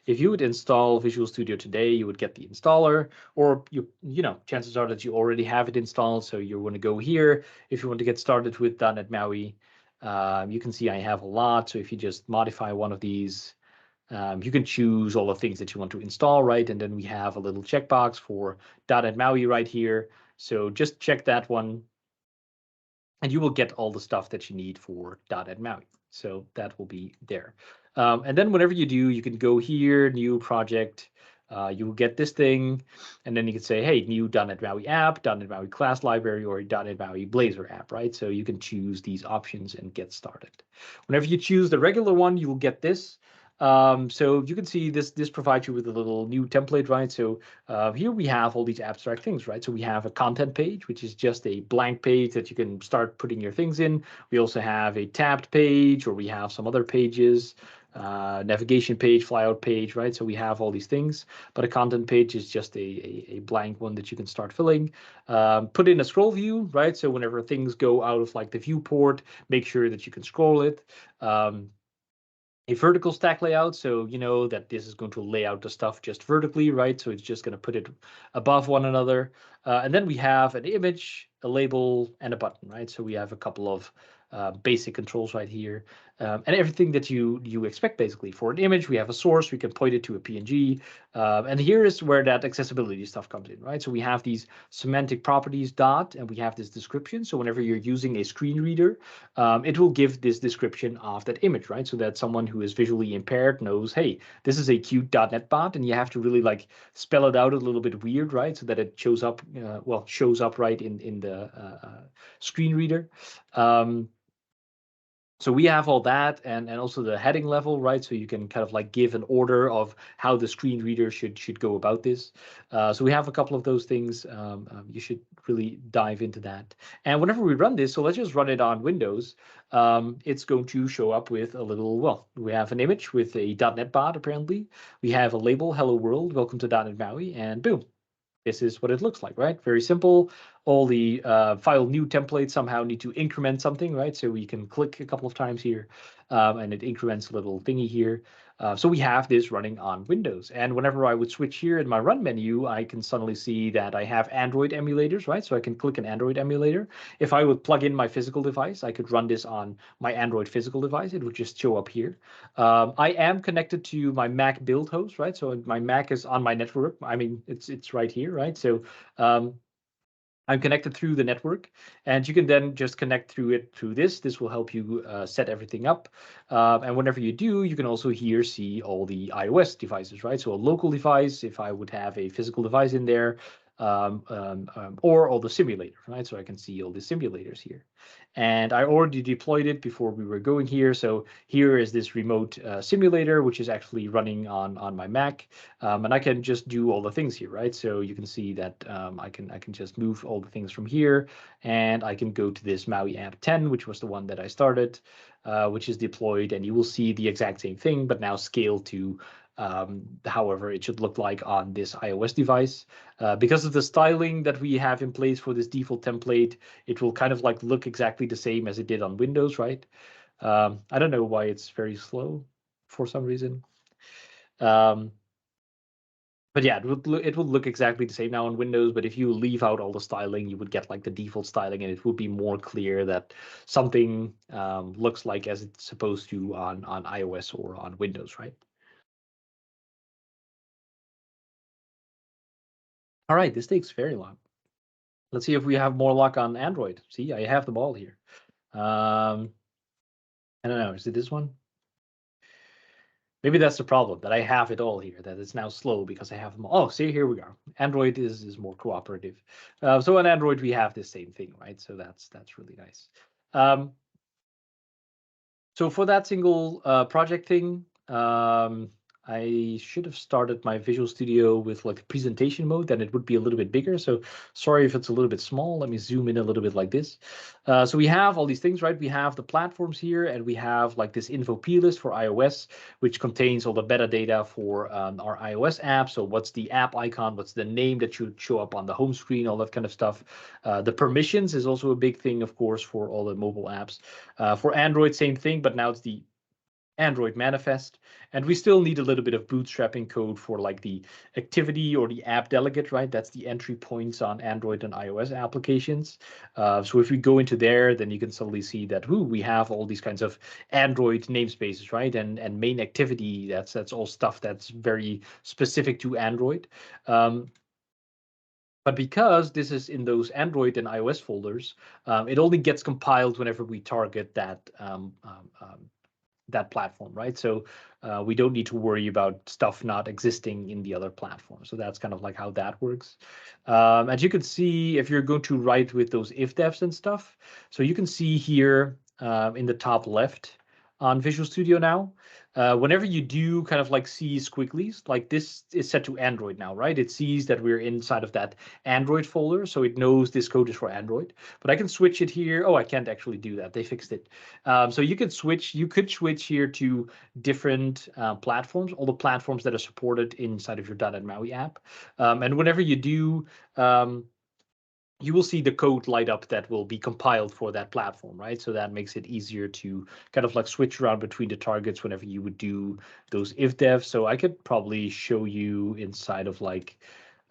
If you would install Visual Studio today, you would get the installer, or you know, chances are that you already have it installed. So you want to go here. If you want to get started with .NET MAUI, you can see I have a lot. So if you just modify one of these, you can choose all the things that you want to install, right? And then we have a little checkbox for .NET MAUI right here. So just check that one, and you will get all the stuff that you need for .NET MAUI. So that will be there. And then whenever you do, you can go here, new project. You will get this thing, and then you can say, hey, new .NET MAUI app, .NET MAUI class library, or .NET MAUI Blazor app, right? So you can choose these options and get started. Whenever you choose the regular one, you will get this. So you can see this provides you with a little new template, right? So here we have all these abstract things, right? So we have a content page, which is just a blank page that you can start putting your things in. We also have a tabbed page, or we have some other pages, navigation page, flyout page, right? So we have all these things, but a content page is just a blank one that you can start filling. Put in a scroll view, right? So whenever things go out of like the viewport, make sure that you can scroll it. A vertical stack layout, so you know that this is going to lay out the stuff just vertically, right? So it's just going to put it above one another. And then we have an image, a label, and a button, right? So we have a couple of basic controls right here, and everything that you expect basically. For an image, we have a source, we can point it to a PNG, and here is where that accessibility stuff comes in, right? So we have these semantic properties dot, and we have this description. So whenever you're using a screen reader, it will give this description of that image, right? So that someone who is visually impaired knows, hey, this is a cute .NET bot, and you have to really like spell it out a little bit weird, right? So that it shows up, shows up right in the screen reader. So we have all that, and also the heading level, right? So you can kind of like give an order of how the screen reader should go about this. So we have a couple of those things. You should really dive into that. And whenever we run this, so let's just run it on Windows. It's going to show up with a little, well, we have an image with a .NET bot, apparently. We have a label, hello world, welcome to .NET MAUI, and boom. This is what it looks like, right? Very simple. All the file new templates somehow need to increment something, right? So we can click a couple of times here, and it increments a little thingy here. So we have this running on Windows. And whenever I would switch here in my run menu, I can suddenly see that I have Android emulators, right? So I can click an Android emulator. If I would plug in my physical device, I could run this on my Android physical device. It would just show up here. I am connected to my Mac build host, right? So my Mac is on my network. I mean, it's right here, right? So I'm connected through the network, and you can then just connect through this. This will help you set everything up. And whenever you do, you can also here see all the iOS devices, right? So a local device, if I would have a physical device in there, or all the simulators, right? So I can see all the simulators here. And I already deployed it before we were going here. So here is this remote simulator, which is actually running on my Mac. And I can just do all the things here, right? So you can see that I can just move all the things from here, and I can go to this MAUI app 10, which was the one that I started, which is deployed, and you will see the exact same thing, but now scaled to however it should look like on this iOS device. Because of the styling that we have in place for this default template, it will kind of like look exactly the same as it did on Windows, right? I don't know why it's very slow for some reason. But yeah, it would look exactly the same now on Windows, but if you leave out all the styling, you would get like the default styling, and it would be more clear that something looks like as it's supposed to on iOS or on Windows, right? All right, this takes very long. Let's see if we have more luck on Android. See, I have them all here. I don't know, is it this one? Maybe that's the problem, that I have it all here, that it's now slow because I have them all. Oh, see, here we go. Android is more cooperative. So on Android, we have the same thing, right? So that's really nice. So for that single project thing, I should have started my Visual Studio with like the presentation mode, then it would be a little bit bigger. So sorry if it's a little bit small. Let me zoom in a little bit like this. So we have all these things, right? We have the platforms here, and we have like this info plist for iOS, which contains all the metadata for our iOS app. So what's the app icon? What's the name that should show up on the home screen? All that kind of stuff. The permissions is also a big thing, of course, for all the mobile apps. For Android, same thing, but now it's the Android manifest, and we still need a little bit of bootstrapping code for like the activity or the app delegate, right? That's the entry points on Android and iOS applications. So if we go into there, then you can suddenly see that we have all these kinds of Android namespaces, right? And main activity, that's all stuff that's very specific to Android. But because this is in those Android and iOS folders, it only gets compiled whenever we target that that platform, right? So we don't need to worry about stuff not existing in the other platforms. So that's kind of like how that works. As you can see, if you're going to write with those ifdefs and stuff, so you can see here in the top left on Visual Studio now, whenever you do kind of like see squigglies, like this is set to Android now, right? It sees that we're inside of that Android folder, so it knows this code is for Android. But I can switch it here. Oh, I can't actually do that. They fixed it. So you could switch. You could switch here to different platforms, all the platforms that are supported inside of your .NET MAUI app. And whenever you do, you will see the code light up that will be compiled for that platform, right? So that makes it easier to kind of like switch around between the targets whenever you would do those ifdefs. So I could probably show you inside of like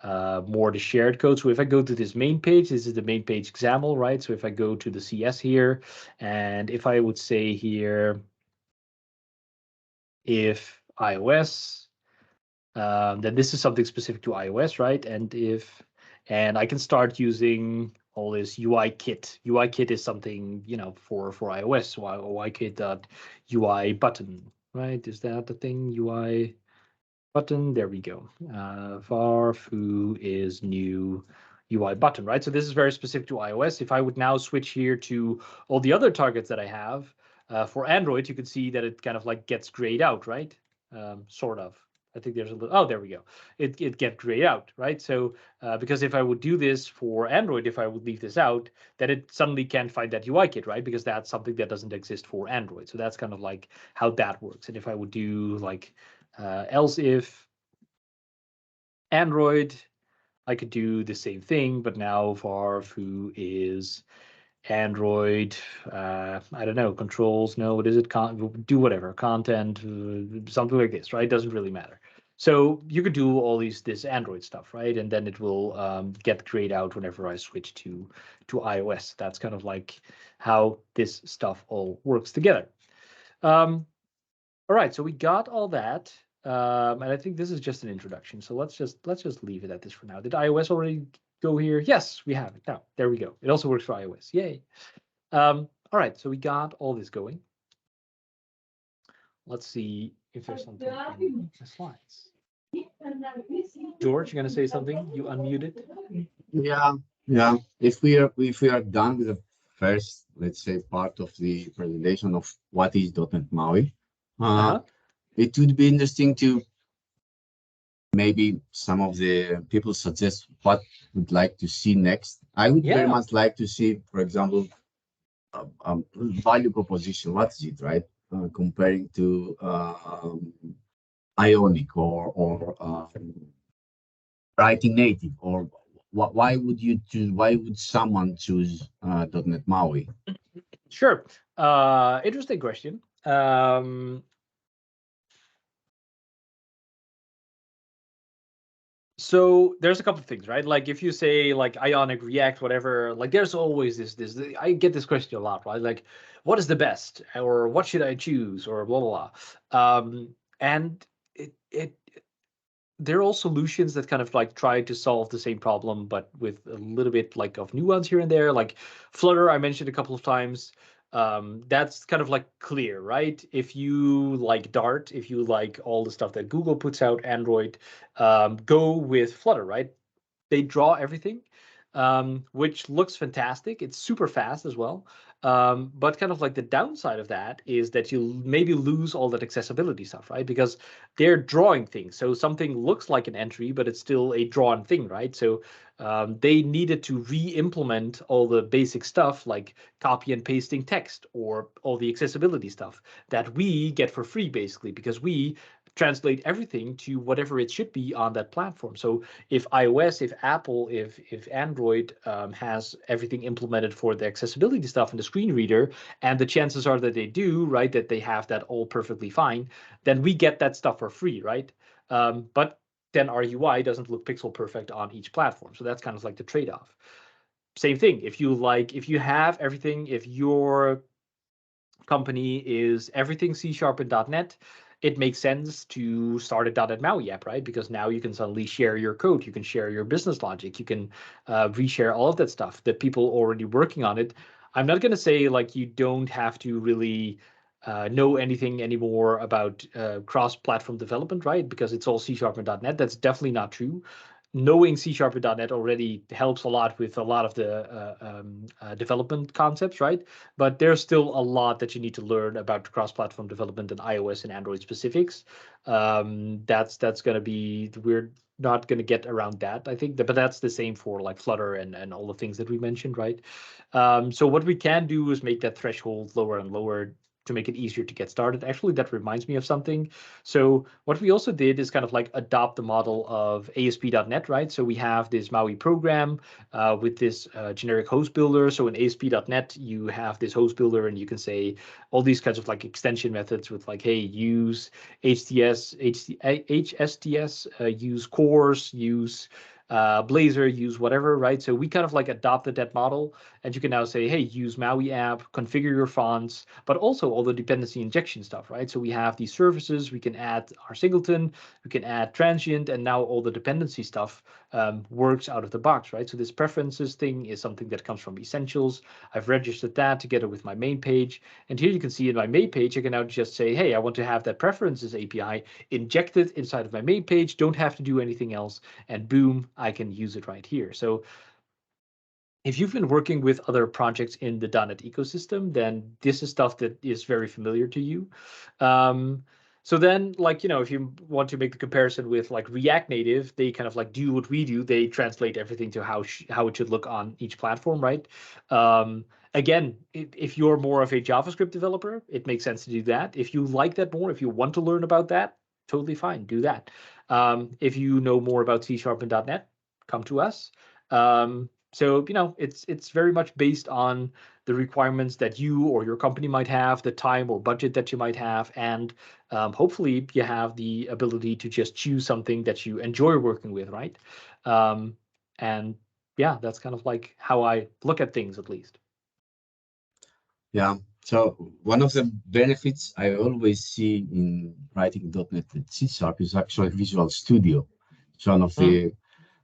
more the shared code. So if I go to this main page, this is the main page example, right? So if I go to the CS here, and if I would say here, if iOS, then this is something specific to iOS, right? And I can start using all this UI kit. UI kit is something, you know, for iOS. So UI kit.UI button, right? Is that the thing? UI button. There we go. Var foo is new UI button, right? So this is very specific to iOS. If I would now switch here to all the other targets that I have for Android, you can see that it kind of like gets grayed out, right? Sort of. I think there's a little, oh, there we go. It gets grayed out, right? So because if I would do this for Android, if I would leave this out, then it suddenly can't find that UI kit, right? Because that's something that doesn't exist for Android. So that's kind of like how that works. And if I would do like else if Android, I could do the same thing, but now var foo is Android, I don't know, controls, no, what is it? Do whatever, content, something like this, right? Doesn't really matter. So you could do all this Android stuff, right? And then it will get grayed out whenever I switch to iOS. That's kind of like how this stuff all works together. All right, so we got all that. And I think this is just an introduction. So let's just leave it at this for now. Did iOS already go here? Yes, we have it. Now, there we go. It also works for iOS. Yay. All right, so we got all this going. Let's see if there's something in the slides. George, you're gonna say something? You unmuted. Yeah. If we are done with the first, let's say, part of the presentation of what is .NET MAUI, Uh-huh. it would be interesting to maybe some of the people suggest what would like to see next. I would very Yeah. much like to see, for example, value proposition. What is it, right? Comparing to Ionic or writing native, or why would you choose? Why would someone choose .NET MAUI? Sure. Interesting question. So there's a couple of things, right? Like if you say like Ionic, React, whatever, like there's always this. I get this question a lot, right? Like, what is the best, or what should I choose, or blah blah blah. And it they're all solutions that kind of like try to solve the same problem, but with a little bit like of nuance here and there. Like Flutter, I mentioned a couple of times. That's kind of like clear, right? If you like Dart, if you like all the stuff that Google puts out, Android, go with Flutter, right? They draw everything, which looks fantastic. It's super fast as well. But kind of like the downside of that is that you maybe lose all that accessibility stuff, right? Because they're drawing things. So something looks like an entry, but it's still a drawn thing, right? So they needed to re-implement all the basic stuff like copy and pasting text or all the accessibility stuff that we get for free, basically, because we translate everything to whatever it should be on that platform. So if iOS, if Apple, if Android has everything implemented for the accessibility stuff in the screen reader, and the chances are that they do, right, that they have that all perfectly fine, then we get that stuff for free, right? But then our UI doesn't look pixel perfect on each platform. So that's kind of like the trade-off. Same thing. If you have everything, if your company is everything C# and .NET, it makes sense to start a .NET MAUI app, right? Because now you can suddenly share your code, you can share your business logic, you can reshare all of that stuff that people already working on it. I'm not going to say like you don't have to really know anything anymore about cross-platform development, right? Because it's all C# and .NET. That's definitely not true. Knowing C# and .NET already helps a lot with a lot of the development concepts, right? But there's still a lot that you need to learn about cross-platform development and iOS and Android specifics. That's going to be, we're not going to get around that, I think. But that's the same for like Flutter and all the things that we mentioned, right? So what we can do is make that threshold lower and lower to make it easier to get started. Actually, that reminds me of something. So what we also did is kind of like adopt the model of ASP.NET, right? So we have this MAUI program with this generic host builder. So in ASP.NET, you have this host builder, and you can say all these kinds of like extension methods with like, hey, use HSTS, use cores, use Blazor, use whatever, right? So we kind of like adopted that model, and you can now say, hey, use MAUI app, configure your fonts, but also all the dependency injection stuff, right? So we have these services, we can add our singleton, we can add transient, and now all the dependency stuff works out of the box, right? So this preferences thing is something that comes from Essentials. I've registered that together with my main page. And here you can see in my main page, I can now just say, hey, I want to have that preferences API injected inside of my main page, don't have to do anything else, and boom, I can use it right here. So if you've been working with other projects in the .NET ecosystem, then this is stuff that is very familiar to you. So then, like, you know, if you want to make the comparison with like React Native, they kind of like do what we do. They translate everything to how it should look on each platform, right? Again, if you're more of a JavaScript developer, it makes sense to do that. If you like that more, if you want to learn about that, totally fine, do that. If you know more about C# and .NET, come to us. So, you know, it's very much based on the requirements that you or your company might have, the time or budget that you might have, and hopefully you have the ability to just choose something that you enjoy working with, right? And yeah, that's kind of like how I look at things, at least. Yeah. So one of the benefits I always see in writing .NET and C# is actually Visual Studio. It's one of the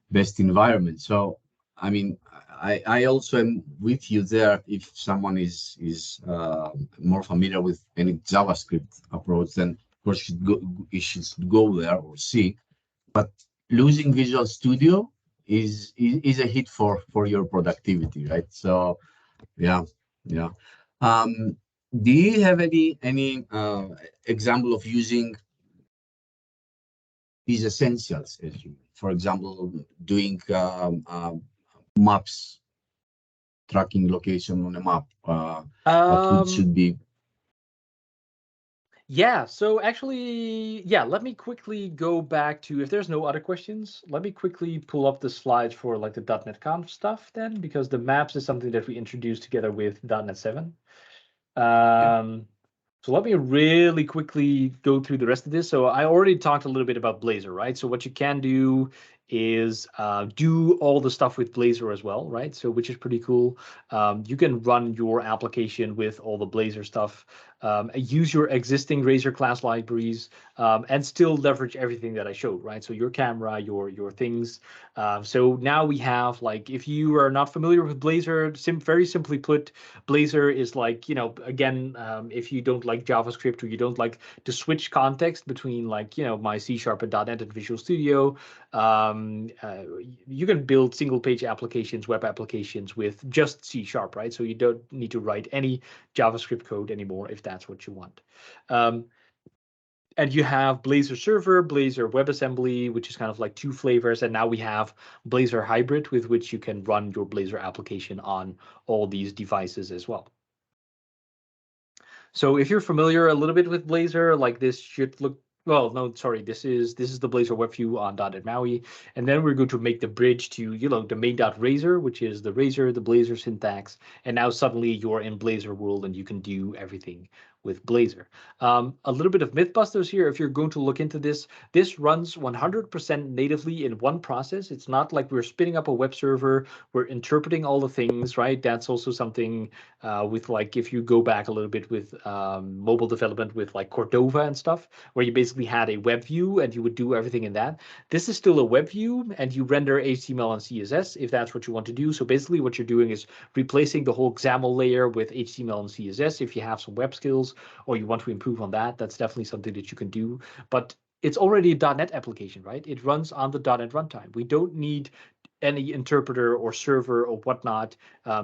best environments. So I mean, I also am with you there. If someone is more familiar with any JavaScript approach, then of course you should go there or see. but losing Visual Studio is a hit for your productivity, right? So yeah, yeah. Um, do you have any example of using these essentials, as you, for example, doing maps, tracking location on a map? What would should be? Yeah, so actually, yeah, let me quickly go back to, if there's no other questions, let me quickly pull up the slides for like the .NET Conf stuff then, because the maps is something that we introduced together with .NET 7. So let me really quickly go through the rest of this. So I already talked a little bit about Blazor, right? So what you can do is do all the stuff with Blazor as well, right? So which is pretty cool. You can run your application with all the Blazor stuff, use your existing Razor class libraries, and still leverage everything that I showed, right? So your camera, your things. So now we have, like, if you are not familiar with Blazor, very simply put, Blazor is like, you know, again, if you don't like JavaScript or you don't like to switch context between, like, you know, my C# and .NET and Visual Studio, you can build single page applications, web applications with just C#, right? So you don't need to write any JavaScript code anymore if that's what you want. And you have Blazor Server, Blazor WebAssembly, which is kind of like two flavors. And now we have Blazor Hybrid, with which you can run your Blazor application on all these devices as well. So if you're familiar a little bit with Blazor, like this should look, well, no, sorry, this is the Blazor web view on .NET MAUI, and then we're going to make the bridge to, you know, the main.razor, which is the Razor, the Blazor syntax, and now suddenly you're in Blazor world and you can do everything with Blazor. A little bit of Mythbusters here. If you're going to look into this, this runs 100% natively in one process. It's not like we're spinning up a web server, we're interpreting all the things, right? That's also something with, like, if you go back a little bit with mobile development with like Cordova and stuff, where you basically had a web view and you would do everything in that. This is still a web view and you render HTML and CSS if that's what you want to do. So basically what you're doing is replacing the whole XAML layer with HTML and CSS. If you have some web skills or you want to improve on that, that's definitely something that you can do. But it's already a .NET application, right? It runs on the .NET runtime. We don't need any interpreter or server or whatnot.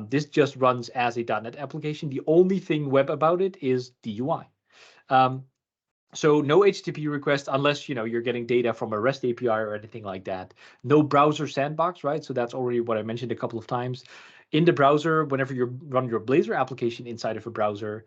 This just runs as a .NET application. The only thing web about it is the UI. So no HTTP request unless, you know, you're getting data from a REST API or anything like that. No browser sandbox, right? So that's already what I mentioned a couple of times. In the browser, whenever you run your Blazor application inside of a browser,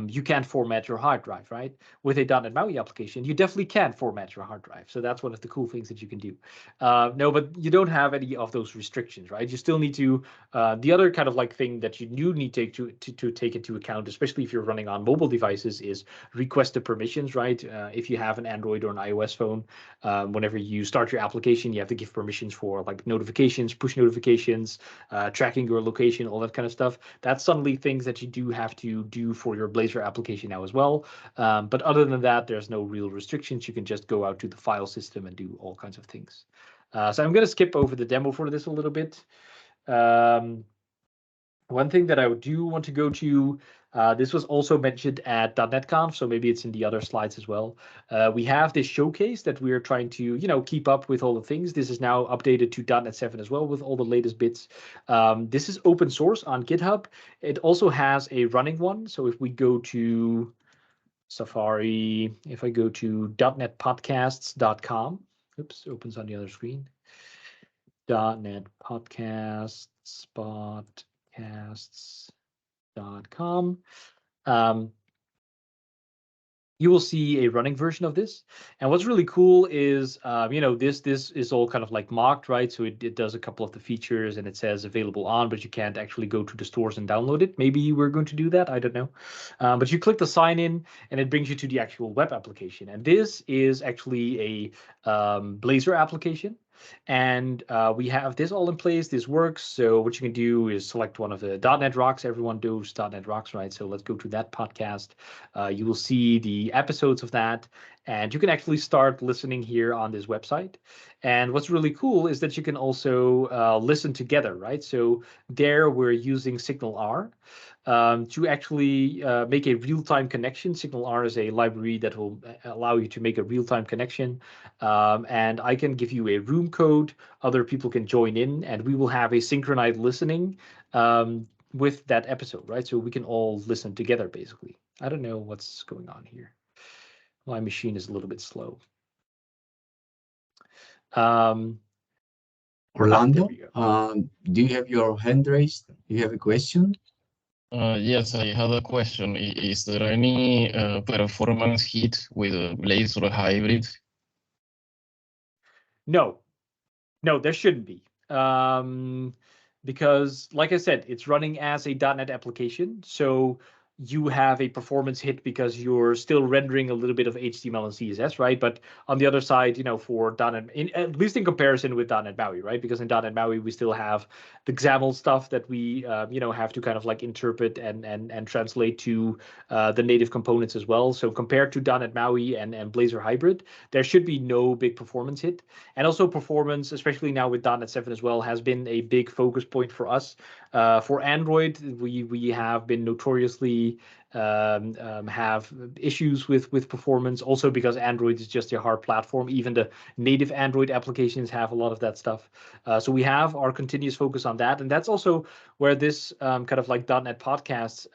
you can't format your hard drive, right? With a .NET MAUI application, you definitely can format your hard drive. So that's one of the cool things that you can do. No, but you don't have any of those restrictions, right? You still need to, the other kind of like thing that you do need to take into account, especially if you're running on mobile devices, is request the permissions, right? If you have an Android or an iOS phone, whenever you start your application, you have to give permissions for like notifications, push notifications, tracking your location, all that kind of stuff. That's suddenly things that you do have to do for your Blazor application now as well. But other than that, there's no real restrictions. You can just go out to the file system and do all kinds of things. So I'm going to skip over the demo for this a little bit. One thing that I do want to go to, this was also mentioned at .NET Conf, so maybe it's in the other slides as well. We have this showcase that we're trying to, you know, keep up with all the things. This is now updated to .NET 7 as well with all the latest bits. This is open source on GitHub. It also has a running one. So if we go to Safari, if I go to .NETpodcasts.com, oops, opens on the other screen. .NET Podcasts, podcasts.com. You will see a running version of this. And what's really cool is, you know, this is all kind of like mocked, right? So it does a couple of the features and it says available on, but you can't actually go to the stores and download it. Maybe we're going to do that. I don't know. But you click the sign in and it brings you to the actual web application. And this is actually a Blazor application. And we have this all in place. This works. So what you can do is select one of the .NET Rocks. Everyone does .NET Rocks, right? So let's go to that podcast. You will see the episodes of that, and you can actually start listening here on this website. And what's really cool is that you can also listen together, right? So there we're using Signal R. to actually make a real-time connection. SignalR is a library that will allow you to make a real-time connection. And I can give you a room code. Other people can join in, and we will have a synchronized listening with that episode, right? So we can all listen together, basically. I don't know what's going on here. My machine is a little bit slow. Orlando, do you have your hand raised? Do you have a question? Yes, I had a question. Is there any performance hit with a Blazor hybrid? No, there shouldn't be. Because, like I said, it's running as a .NET application. So you have a performance hit because you're still rendering a little bit of HTML and CSS, right? But on the other side, for .NET, at least in comparison with .NET MAUI, right? Because in .NET MAUI, we still have the XAML stuff that we, have to kind of like interpret and translate to the native components as well. So compared to .NET MAUI and Blazor Hybrid, there should be no big performance hit. And also performance, especially now with .NET 7 as well, has been a big focus point for us. For Android, we have been notoriously have issues with performance, also because Android is just a hard platform. Even the native Android applications have a lot of that stuff. So we have our continuous focus on that. And that's also where this kind of like .NET Podcast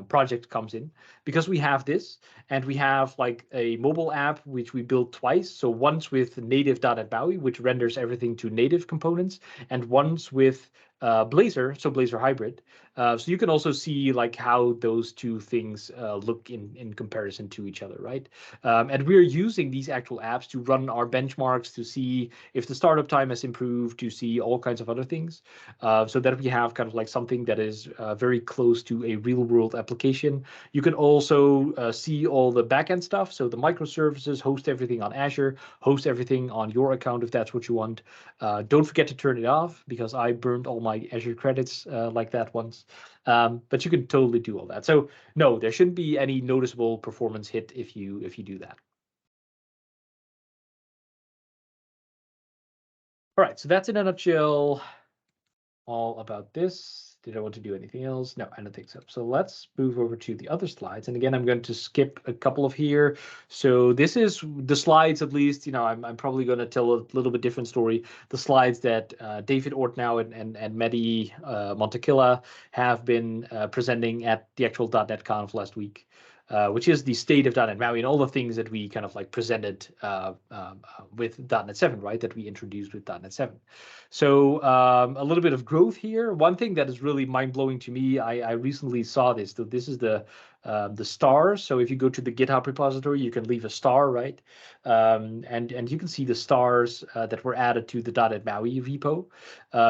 project comes in, because we have this, and we have like a mobile app, which we built twice. So once with native .NET MAUI, which renders everything to native components, and once with Blazor, so Blazor Hybrid. So you can also see like how those two things look in comparison to each other, right? And we're using these actual apps to run our benchmarks, to see if the startup time has improved, to see all kinds of other things, so that we have kind of like something that is very close to a real world application. You can also see all the backend stuff. So the microservices, host everything on Azure, host everything on your account if that's what you want. Don't forget to turn it off, because I burned all my Azure credits like that once. But you can totally do all that. So no, there shouldn't be any noticeable performance hit if you do that. All right, so that's in a nutshell all about this. Did I want to do anything else? No, I don't think so. So let's move over to the other slides. And again, I'm going to skip a couple of here. So this is the slides, at least, I'm probably going to tell a little bit different story. The slides that David Ortnow and Mehdi Montequilla have been presenting at the actual .NET Conf last week. Which is the state of .NET MAUI and all the things that we kind of like presented with .NET 7, right? That we introduced with .NET 7. So a little bit of growth here. One thing that is really mind-blowing to me, I recently saw this. So this is the stars. So if you go to the GitHub repository, you can leave a star, right? And you can see the stars that were added to the .NET MAUI repo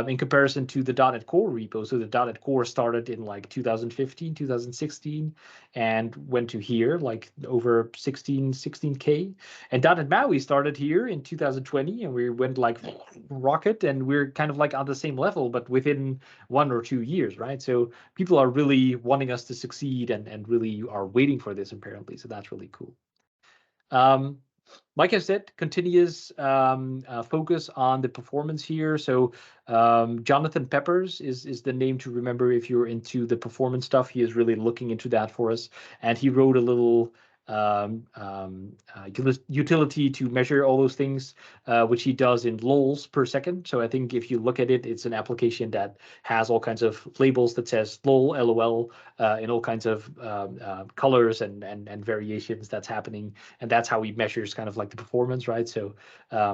in comparison to the .NET Core repo. So the .NET Core started in like 2015, 2016, and went to here, like over 16K. And .NET MAUI started here in 2020, and we went like rocket, and we're kind of like on the same level, but within 1 or 2 years, right? So people are really wanting us to succeed and really are waiting for this, apparently. So that's really cool. Like I said, continuous focus on the performance here. So Jonathan Peppers is the name to remember if you're into the performance stuff. He is really looking into that for us. And he wrote a little utility to measure all those things, which he does in lols per second. So I think if you look at it, it's an application that has all kinds of labels that says lol, lol, in all kinds of colors and variations that's happening. And that's how he measures kind of like the performance, right? So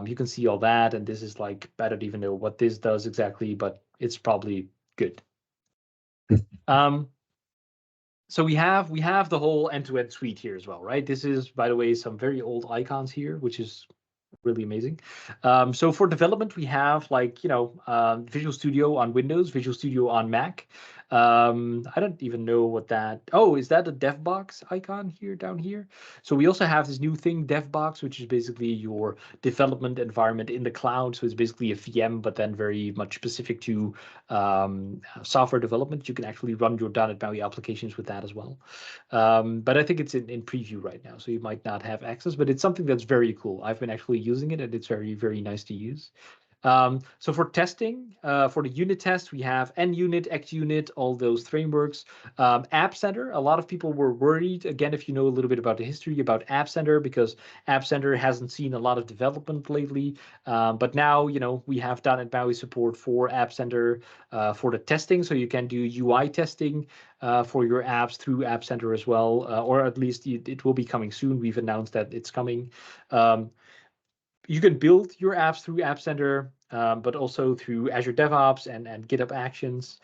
you can see all that. And this is like, I don't even know what this does exactly, but it's probably good. So we have the whole end-to-end suite here as well, right? This is, by the way, some very old icons here, which is really amazing. So for development, we have like, Visual Studio on Windows, Visual Studio on Mac. I don't even know what that, oh, is that a DevBox icon here, down here? So we also have this new thing, DevBox, which is basically your development environment in the cloud. So it's basically a VM, but then very much specific to software development. You can actually run your .NET MAUI applications with that as well. But I think it's in preview right now, so you might not have access, but it's something that's very cool. I've been actually using it, and it's very, very nice to use. So for testing, for the unit test, we have NUnit, XUnit, all those frameworks. App Center, a lot of people were worried, again, if you know a little bit about the history about App Center, because App Center hasn't seen a lot of development lately. But now, we have .NET MAUI support for App Center for the testing, so you can do UI testing for your apps through App Center as well, or at least it will be coming soon. We've announced that it's coming. You can build your apps through App Center, but also through Azure DevOps and GitHub Actions.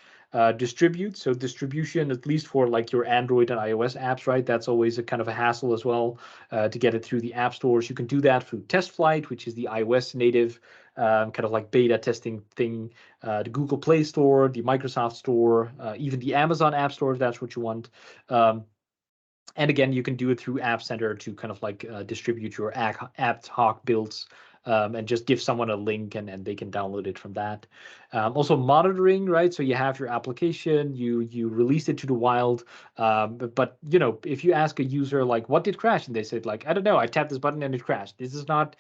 Distribute, so distribution, at least for like your Android and iOS apps, right? That's always a kind of a hassle as well to get it through the app stores. You can do that through TestFlight, which is the iOS native kind of like beta testing thing, the Google Play Store, the Microsoft Store, even the Amazon App Store, if that's what you want. And again, you can do it through App Center to kind of like distribute your ad hoc builds and just give someone a link and they can download it from that. Also monitoring, right? So you have your application, you release it to the wild, but if you ask a user like, what did crash? And they said like, I don't know, I tapped this button and it crashed. This is not,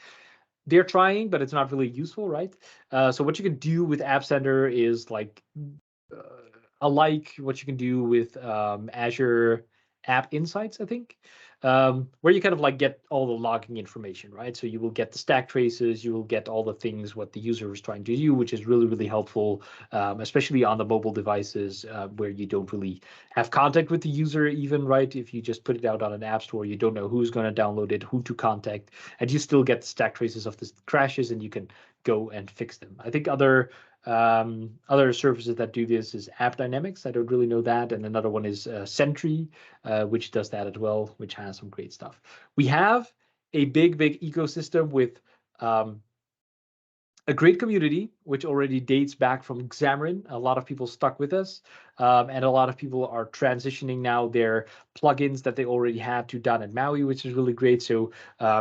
they're trying, but it's not really useful, right? So what you can do with App Center is like, alike what you can do with Azure App Insights, I think, where you kind of like get all the logging information, right? So you will get the stack traces, you will get all the things what the user is trying to do, which is really, really helpful, especially on the mobile devices where you don't really have contact with the user even, right? If you just put it out on an app store, you don't know who's going to download it, who to contact, and you still get the stack traces of the crashes and you can go and fix them. I think other services that do this is App Dynamics. I don't really know that. And another one is Sentry, which does that as well, which has some great stuff. We have a big ecosystem with a great community, which already dates back from Xamarin. A lot of people stuck with us, and a lot of people are transitioning now their plugins that they already had to .NET MAUI, which is really great. So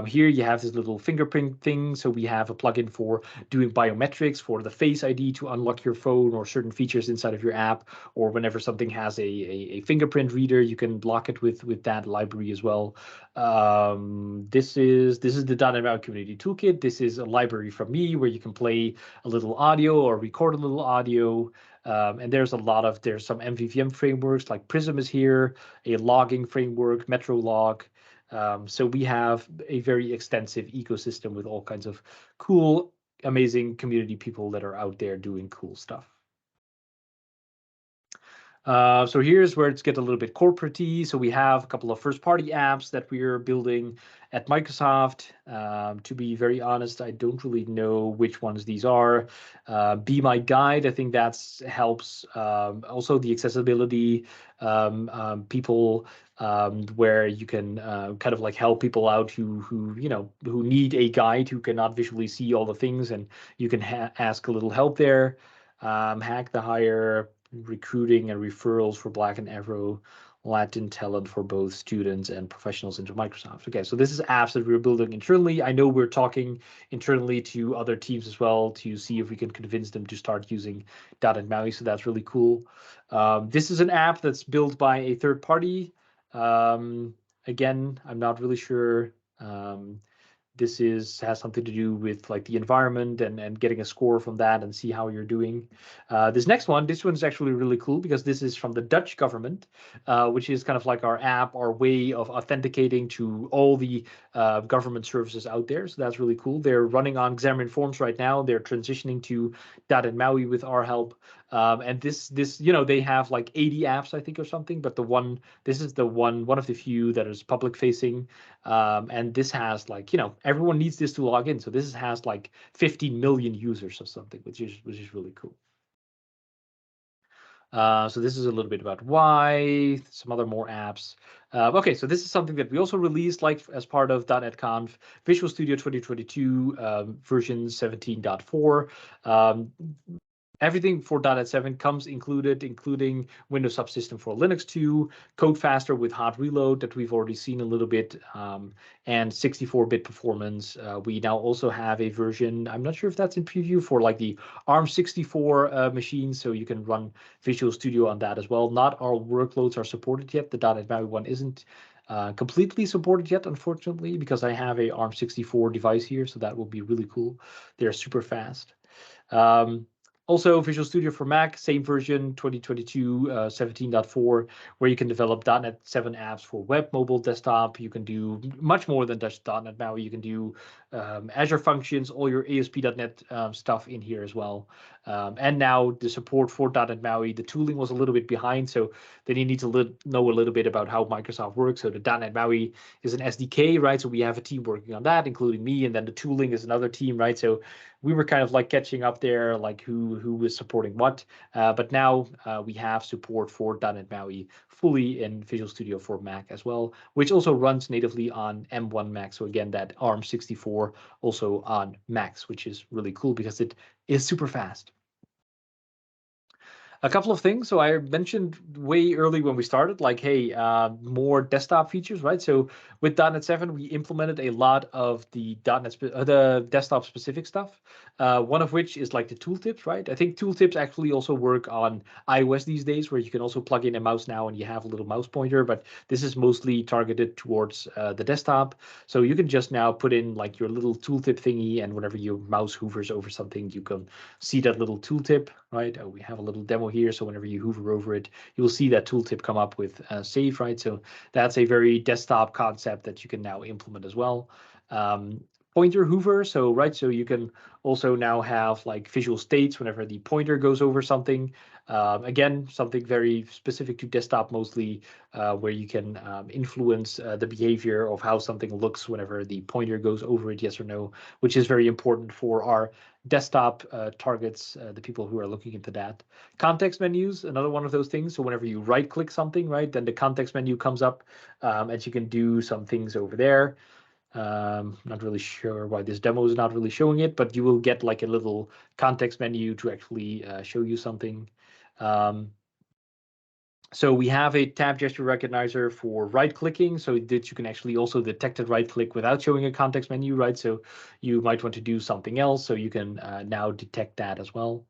here you have this little fingerprint thing. So we have a plugin for doing biometrics for the Face ID to unlock your phone or certain features inside of your app, or whenever something has a fingerprint reader, you can block it with that library as well. This is the .NET MAUI Community Toolkit. This is a library from me where you can play a little audio or record a little audio. And there's some MVVM frameworks like Prism is here, a logging framework, MetroLog. So we have a very extensive ecosystem with all kinds of cool, amazing community people that are out there doing cool stuff. So here's where it's get a little bit corporate-y. So we have a couple of first-party apps that we're building at Microsoft. To be very honest, I don't really know which ones these are. Be My Guide, I think that helps. Also the accessibility people, where you can kind of like help people out who need a guide, who cannot visually see all the things, and you can ask a little help there. Hack the Hire, recruiting and referrals for Black and Arrow, Latin talent for both students and professionals into Microsoft. Okay, so this is apps that we're building internally. I know we're talking internally to other teams as well to see if we can convince them to start using .NET MAUI, so that's really cool. This is an app that's built by a third party. Again, I'm not really sure. This has something to do with like the environment and getting a score from that and see how you're doing. This one's actually really cool because this is from the Dutch government, which is kind of like our app, our way of authenticating to all the government services out there. So that's really cool. They're running on Xamarin Forms right now. They're transitioning to .NET MAUI with our help. And this they have like 80 apps, I think, or something, but this is the one of the few that is public facing. And this has like, everyone needs this to log in. So this has like 15 million users or something, which is really cool. So this is a little bit about why, some other more apps. Okay, so this is something that we also released like as part of .NET Conf, Visual Studio 2022 version 17.4. Everything for .NET 7 comes included, including Windows Subsystem for Linux 2, Code Faster with Hot Reload that we've already seen a little bit, and 64-bit performance. We now also have a version, I'm not sure if that's in preview, for like the ARM64 machine, so you can run Visual Studio on that as well. Not all workloads are supported yet. The .NET MAUI one isn't completely supported yet, unfortunately, because I have a ARM64 device here, so that will be really cool. They're super fast. Also, Visual Studio for Mac, same version, 2022 17.4, where you can develop .NET 7 apps for web, mobile, desktop. You can do much more than just .NET MAUI. You can do Azure Functions, all your ASP.NET stuff in here as well. And now the support for .NET MAUI, the tooling was a little bit behind, so then you need to know a little bit about how Microsoft works. So the .NET MAUI is an SDK, right? So we have a team working on that, including me, and then the tooling is another team, right? So we were kind of like catching up there, like who was supporting what. But now we have support for .NET MAUI fully in Visual Studio for Mac as well, which also runs natively on M1 Mac. So again, that ARM64 also on Macs, which is really cool because it is super fast. A couple of things. So I mentioned way early when we started, like, hey, more desktop features, right? So with .NET 7, we implemented a lot of the the desktop specific stuff. One of which is like the tooltips, right? I think tooltips actually also work on iOS these days, where you can also plug in a mouse now and you have a little mouse pointer, but this is mostly targeted towards the desktop. So you can just now put in like your little tooltip thingy, and whenever your mouse hovers over something, you can see that little tooltip, right? We have a little demo here, so whenever you hover over it, you will see that tooltip come up with save, right? So that's a very desktop concept that you can now implement as well. Pointer hover, so you can also now have like visual states whenever the pointer goes over something. Again, something very specific to desktop mostly, where you can influence the behavior of how something looks whenever the pointer goes over it, yes or no, which is very important for our desktop targets, the people who are looking into that. Context menus, another one of those things. So whenever you right click something, right, then the context menu comes up, and you can do some things over there. Not really sure why this demo is not really showing it, but you will get like a little context menu to actually show you something. So we have a tab gesture recognizer for right clicking, so that you can actually also detect a right click without showing a context menu, right? So you might want to do something else, so you can now detect that as well.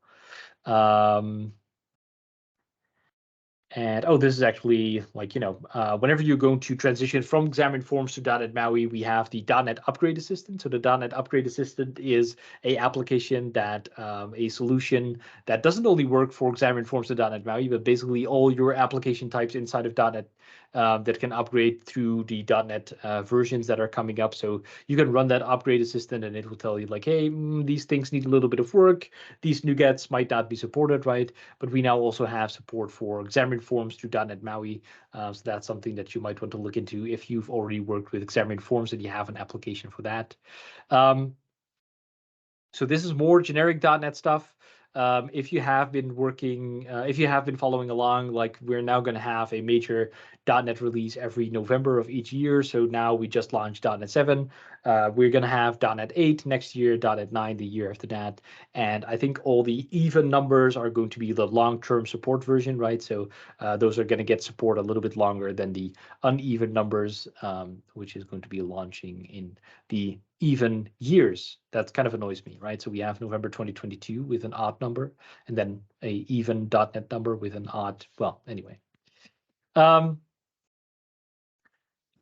And this is actually like, whenever you're going to transition from Xamarin Forms to .NET MAUI, we have the .NET Upgrade Assistant. So the .NET Upgrade Assistant is a application that, a solution that doesn't only work for Xamarin Forms to .NET MAUI, but basically all your application types inside of .NET that can upgrade through the .NET versions that are coming up. So you can run that Upgrade Assistant and it will tell you like, hey, these things need a little bit of work. These NuGets might not be supported, right? But we now also have support for Xamarin Forms through .NET MAUI. So that's something that you might want to look into if you've already worked with Xamarin Forms and you have an application for that. So this is more generic .NET stuff. If you have been working, if you have been following along, like we're now going to have a major .NET release every November of each year. So now we just launched .NET 7. We're going to have .NET 8 next year, .NET 9 the year after that. And I think all the even numbers are going to be the long-term support version, right? So those are going to get support a little bit longer than the uneven numbers, which is going to be launching in the even years. That kind of annoys me, right? So we have November 2022 with an odd number, and then a even .NET number with an odd, well, anyway.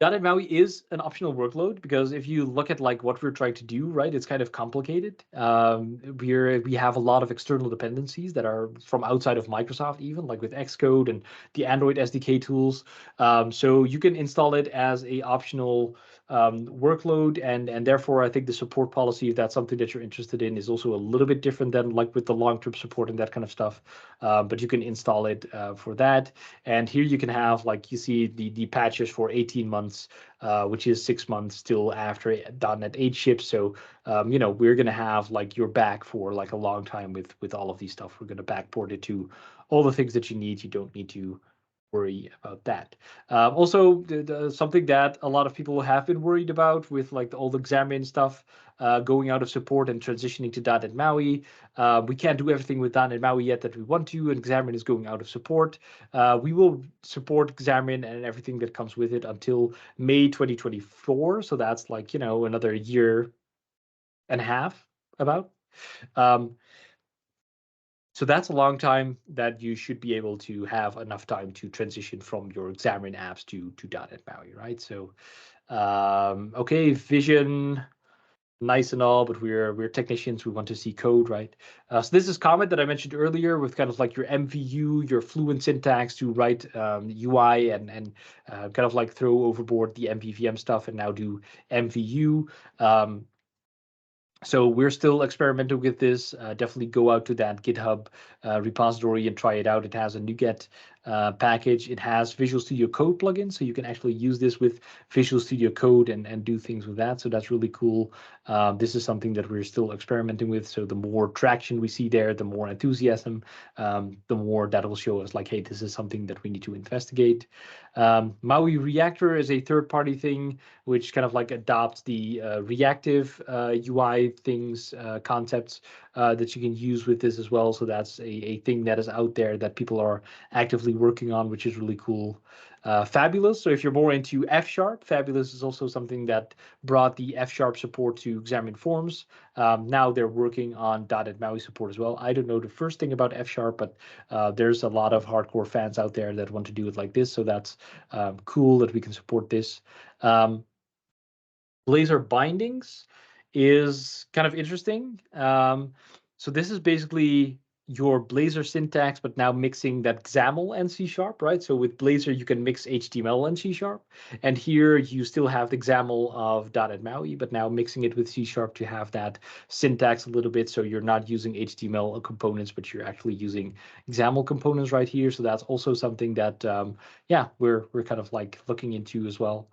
.NET MAUI is an optional workload because if you look at like what we're trying to do, right, it's kind of complicated. We have a lot of external dependencies that are from outside of Microsoft, even like with Xcode and the Android SDK tools. So you can install it as a optional workload, and therefore I think the support policy, if that's something that you're interested in, is also a little bit different than like with the long-term support and that kind of stuff. But you can install it for that. And here you can have, like, you see the patches for 18 months, which is 6 months still after .NET 8 ships. So, we're going to have like your back for like a long time with all of these stuff. We're going to backport it to all the things that you need. You don't need to worry about that. Also, something that a lot of people have been worried about with like all the Xamarin stuff going out of support and transitioning to .NET MAUI. We can't do everything with .NET MAUI yet that we want to, and Xamarin is going out of support. We will support Xamarin and everything that comes with it until May 2024. So that's like, another year and a half about. So that's a long time that you should be able to have enough time to transition from your Xamarin apps to .NET MAUI, right? So, okay, Vision. nice and all, but we're technicians. We want to see code, right? So this is comment that I mentioned earlier with kind of like your MVU, your fluent syntax to write UI and kind of like throw overboard the MVVM stuff and now do MVU. So we're still experimenting with this. Definitely go out to that GitHub repository and try it out. It has a NuGet package. It has Visual Studio Code plugin, so you can actually use this with Visual Studio Code and do things with that. So that's really cool. This is something that we're still experimenting with. So the more traction we see there, the more enthusiasm, the more that will show us like, hey, this is something that we need to investigate. MAUI Reactor is a third-party thing, which kind of like adopts the reactive UI things, concepts that you can use with this as well. So that's a thing that is out there that people are actively working on, which is really cool. Fabulous. So if you're more into F#, Fabulous is also something that brought the F# support to Xamarin Forms. Now they're working on .NET MAUI support as well. I don't know the first thing about F#, but there's a lot of hardcore fans out there that want to do it like this. So that's cool that we can support this. Blazor bindings is kind of interesting. So this is basically your Blazor syntax, but now mixing that XAML and C#, right? So with Blazor, you can mix HTML and C#. And here you still have the XAML of .NET MAUI, but now mixing it with C# to have that syntax a little bit. So you're not using HTML components, but you're actually using XAML components right here. So that's also something that, yeah, we're kind of like looking into as well.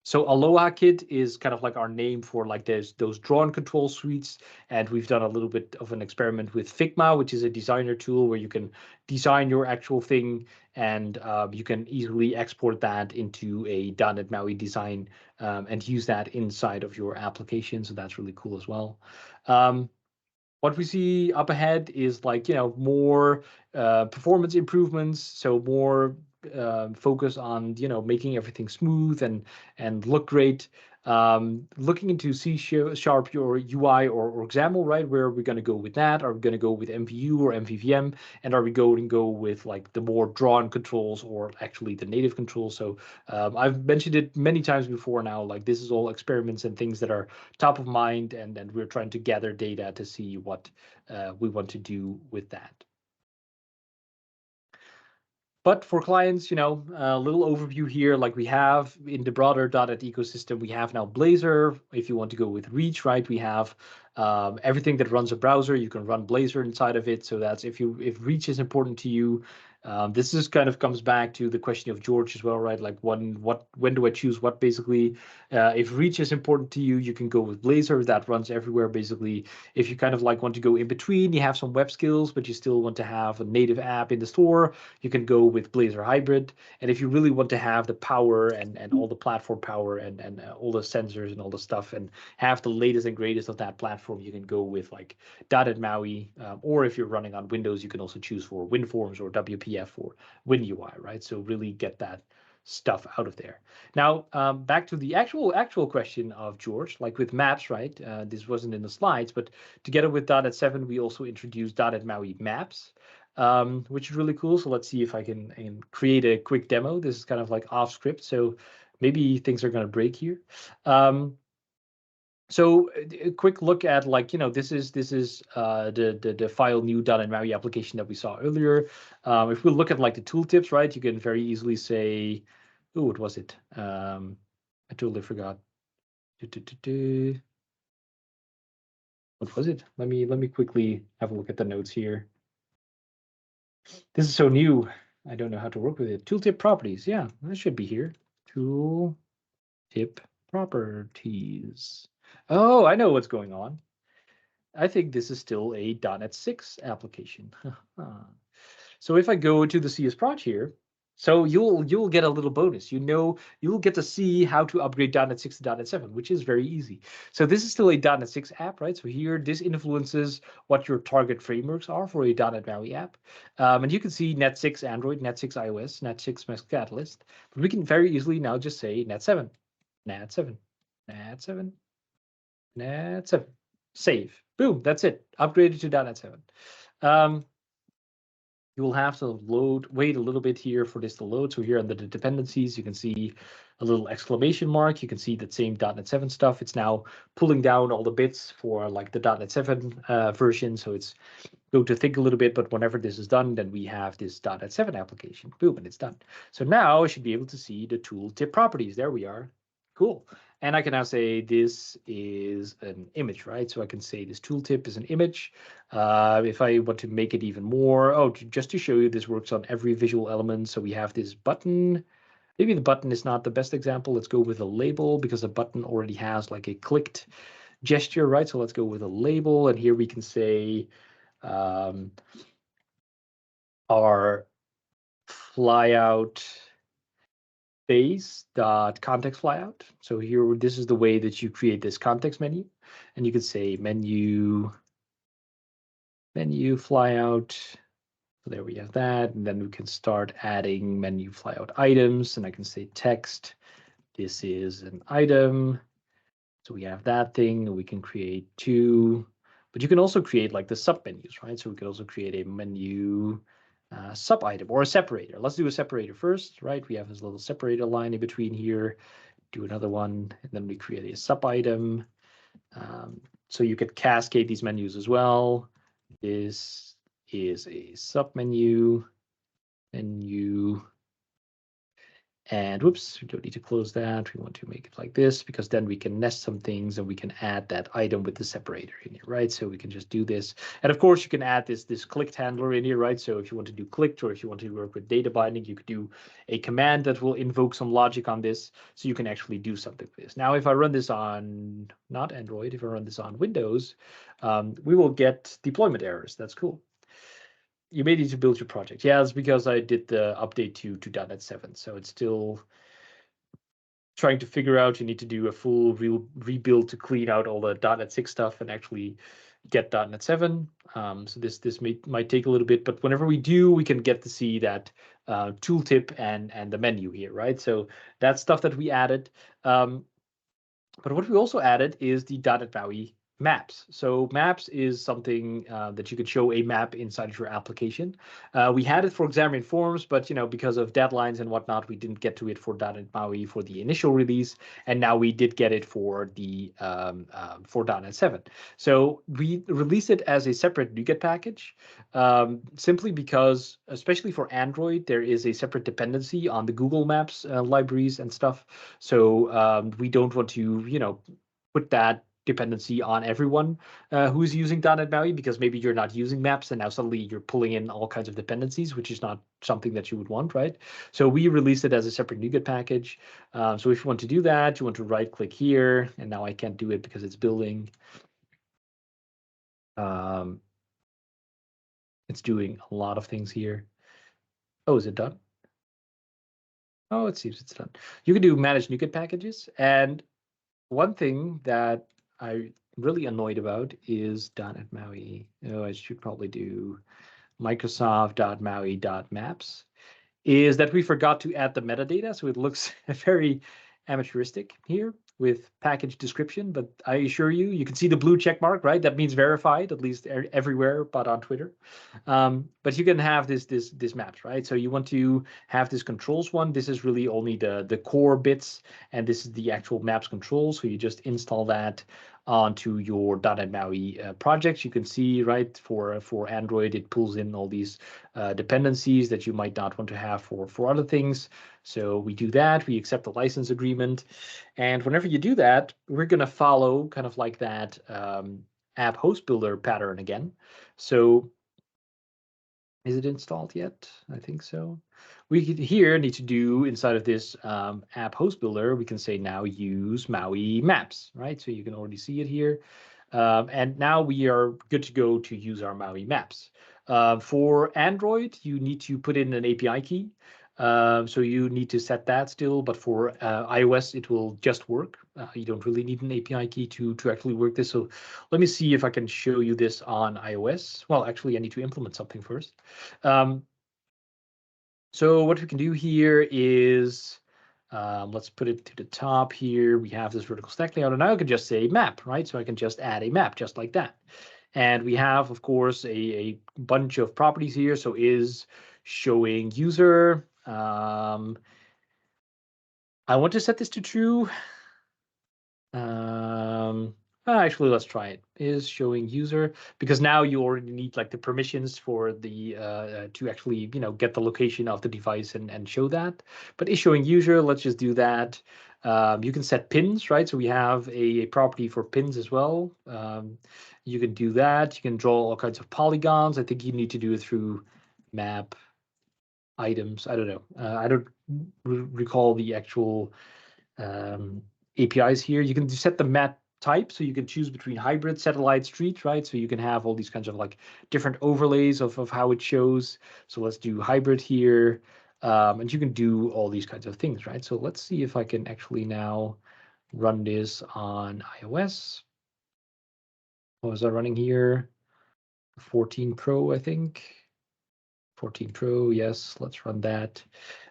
So Aloha Kit is kind of like our name for like those drawn control suites. And we've done a little bit of an experiment with Figma, which is a designer tool where you can design your actual thing and you can easily export that into a .NET MAUI design and use that inside of your application. So that's really cool as well. What we see up ahead is like, you know, more performance improvements. So more focus on, you know, making everything smooth and look great. Looking into C#, your UI or XAML, right? Where are we going to go with that? Are we going to go with MVU or MVVM? And are we going to go with like the more drawn controls or actually the native controls? So I've mentioned it many times before now, like this is all experiments and things that are top of mind, and we're trying to gather data to see what we want to do with that. But for clients, you know, a little overview here, like we have in the broader .NET ecosystem, we have now Blazor. If you want to go with Reach, right, we have everything that runs a browser. You can run Blazor inside of it. So that's if Reach is important to you. This is kind of comes back to the question of George as well, right? Like when do I choose what? Basically, if Reach is important to you, you can go with Blazor. That runs everywhere. Basically, if you kind of like want to go in between, you have some web skills, but you still want to have a native app in the store, you can go with Blazor Hybrid. And if you really want to have the power and all the platform power and all the sensors and all the stuff and have the latest and greatest of that platform, you can go with like .NET MAUI. Or if you're running on Windows, you can also choose for WinForms or WPF or WinUI, right? So really get that stuff out of there. Now, back to the actual question of George, like with maps, right? This wasn't in the slides, but together with .NET 7, we also introduced .NET MAUI maps, which is really cool. So let's see if I can create a quick demo. This is kind of like off script, so maybe things are going to break here. So a quick look at like, you know, this is the file new .NET MAUI application that we saw earlier. If we look at like the tooltips, right, you can very easily say, oh, what was it? I totally forgot. What was it? Let me quickly have a look at the notes here. This is so new. I don't know how to work with it. Tooltip properties. Yeah, that should be here. Tooltip properties. Oh, I know what's going on. I think this is still a .NET 6 application. So if I go to the CS Proj here, so you'll get a little bonus. You know, you'll get to see how to upgrade .NET 6 to .NET 7, which is very easy. So this is still a .NET 6 app, right? So here, this influences what your target frameworks are for a .NET MAUI app. And you can see .NET 6 Android, .NET 6 iOS, .NET 6 Mesh Catalyst. But we can very easily now just say .NET 7, .NET 7, .NET 7, .NET 7. Save. Boom, that's it. Upgraded to .NET 7. You will have to wait a little bit here for this to load. So here under the dependencies, you can see a little exclamation mark, you can see that same .NET 7 stuff. It's now pulling down all the bits for like the .NET 7 version. So it's going to think a little bit, but whenever this is done, then we have this .NET 7 application. Boom, and it's done. So now I should be able to see the tooltip properties. There we are. Cool. And I can now say this is an image, right? So I can say this tooltip is an image. If I want to make it even more, just to show you, this works on every visual element. So we have this button. Maybe the button is not the best example. Let's go with a label because the button already has like a clicked gesture, right? So let's go with a label. And here we can say our flyout base dot context flyout. So here, this is the way that you create this context menu, and you can say menu flyout. So there we have that, and then we can start adding menu flyout items, and I can say text. This is an item. So we have that thing, and we can create two. But you can also create like the sub menus, right? So we could also create a menu sub item or a separator. Let's do a separator first, right? We have this little separator line in between here. Do another one, and then we create a sub item. So you could cascade these menus as well. This is a sub menu. And whoops, we don't need to close that. We want to make it like this because then we can nest some things and we can add that item with the separator in here, right? So we can just do this. And of course, you can add this clicked handler in here, right? So if you want to do clicked or if you want to work with data binding, you could do a command that will invoke some logic on this. So you can actually do something with this. Now, if I run this on, not Android, if I run this on Windows, we will get deployment errors. That's cool. You may need to build your project. Yeah, it's because I did the update to .NET 7. So it's still trying to figure out. You need to do a full rebuild to clean out all the .NET 6 stuff and actually get .NET 7. So this might take a little bit, but whenever we do, we can get to see that tooltip and the menu here, right? So that's stuff that we added. But what we also added is the .NET MAUI maps. So maps is something that you could show a map inside of your application. We had it for Xamarin Forms, but because of deadlines and whatnot, we didn't get to it for .NET MAUI for the initial release, and now we did get it for the for .NET 7. So we released it as a separate NuGet package, simply because, especially for Android, there is a separate dependency on the Google Maps libraries and stuff. So we don't want to put that dependency on everyone who's using .NET MAUI, because maybe you're not using maps and now suddenly you're pulling in all kinds of dependencies, which is not something that you would want, right? So we released it as a separate NuGet package. So if you want to do that, you want to right click here, and now I can't do it because it's building. It's doing a lot of things here. Oh, is it done? Oh, it seems it's done. You can do manage NuGet packages, and one thing that I really annoyed about is .NET MAUI. Oh, I should probably do Microsoft.maui.maps. Is that we forgot to add the metadata, so it looks very amateuristic here with package description. But I assure you, you can see the blue check mark, right? That means verified, at least everywhere, but on Twitter. But you can have this maps, right? So you want to have this controls one. This is really only the core bits, and this is the actual maps control. So you just install that onto your .NET MAUI projects. You can see, right, for Android, it pulls in all these dependencies that you might not want to have for other things. So we do that. We accept the license agreement. And whenever you do that, we're going to follow kind of like that app host builder pattern again. So is it installed yet? I think so. We here need to do inside of this app host builder, we can say now use MAUI maps, right? So you can already see it here. And now we are good to go to use our MAUI maps. For Android, you need to put in an API key. So you need to set that still, but for iOS, it will just work. You don't really need an API key to actually work this. So let me see if I can show you this on iOS. Well, actually, I need to implement something first. So what we can do here is, let's put it to the top here. We have this vertical stack layout, and now I can just say map, right? So I can just add a map just like that. And we have, of course, a bunch of properties here. So is showing user. I want to set this to true. Actually, let's try it. Is showing user, because now you already need like the permissions for the to actually get the location of the device and show that. But is showing user, let's just do that. You can set pins, right? So we have a property for pins as well. You can do that. You can draw all kinds of polygons. I think you need to do it through map items. I don't know. I don't recall the actual APIs here. You can set the map type, so you can choose between hybrid, satellite, street, right? So you can have all these kinds of like different overlays of how it shows. So let's do hybrid here. And you can do all these kinds of things, right? So let's see if I can actually now run this on iOS. What was I running here? 14 Pro, I think. 14 Pro, yes, let's run that.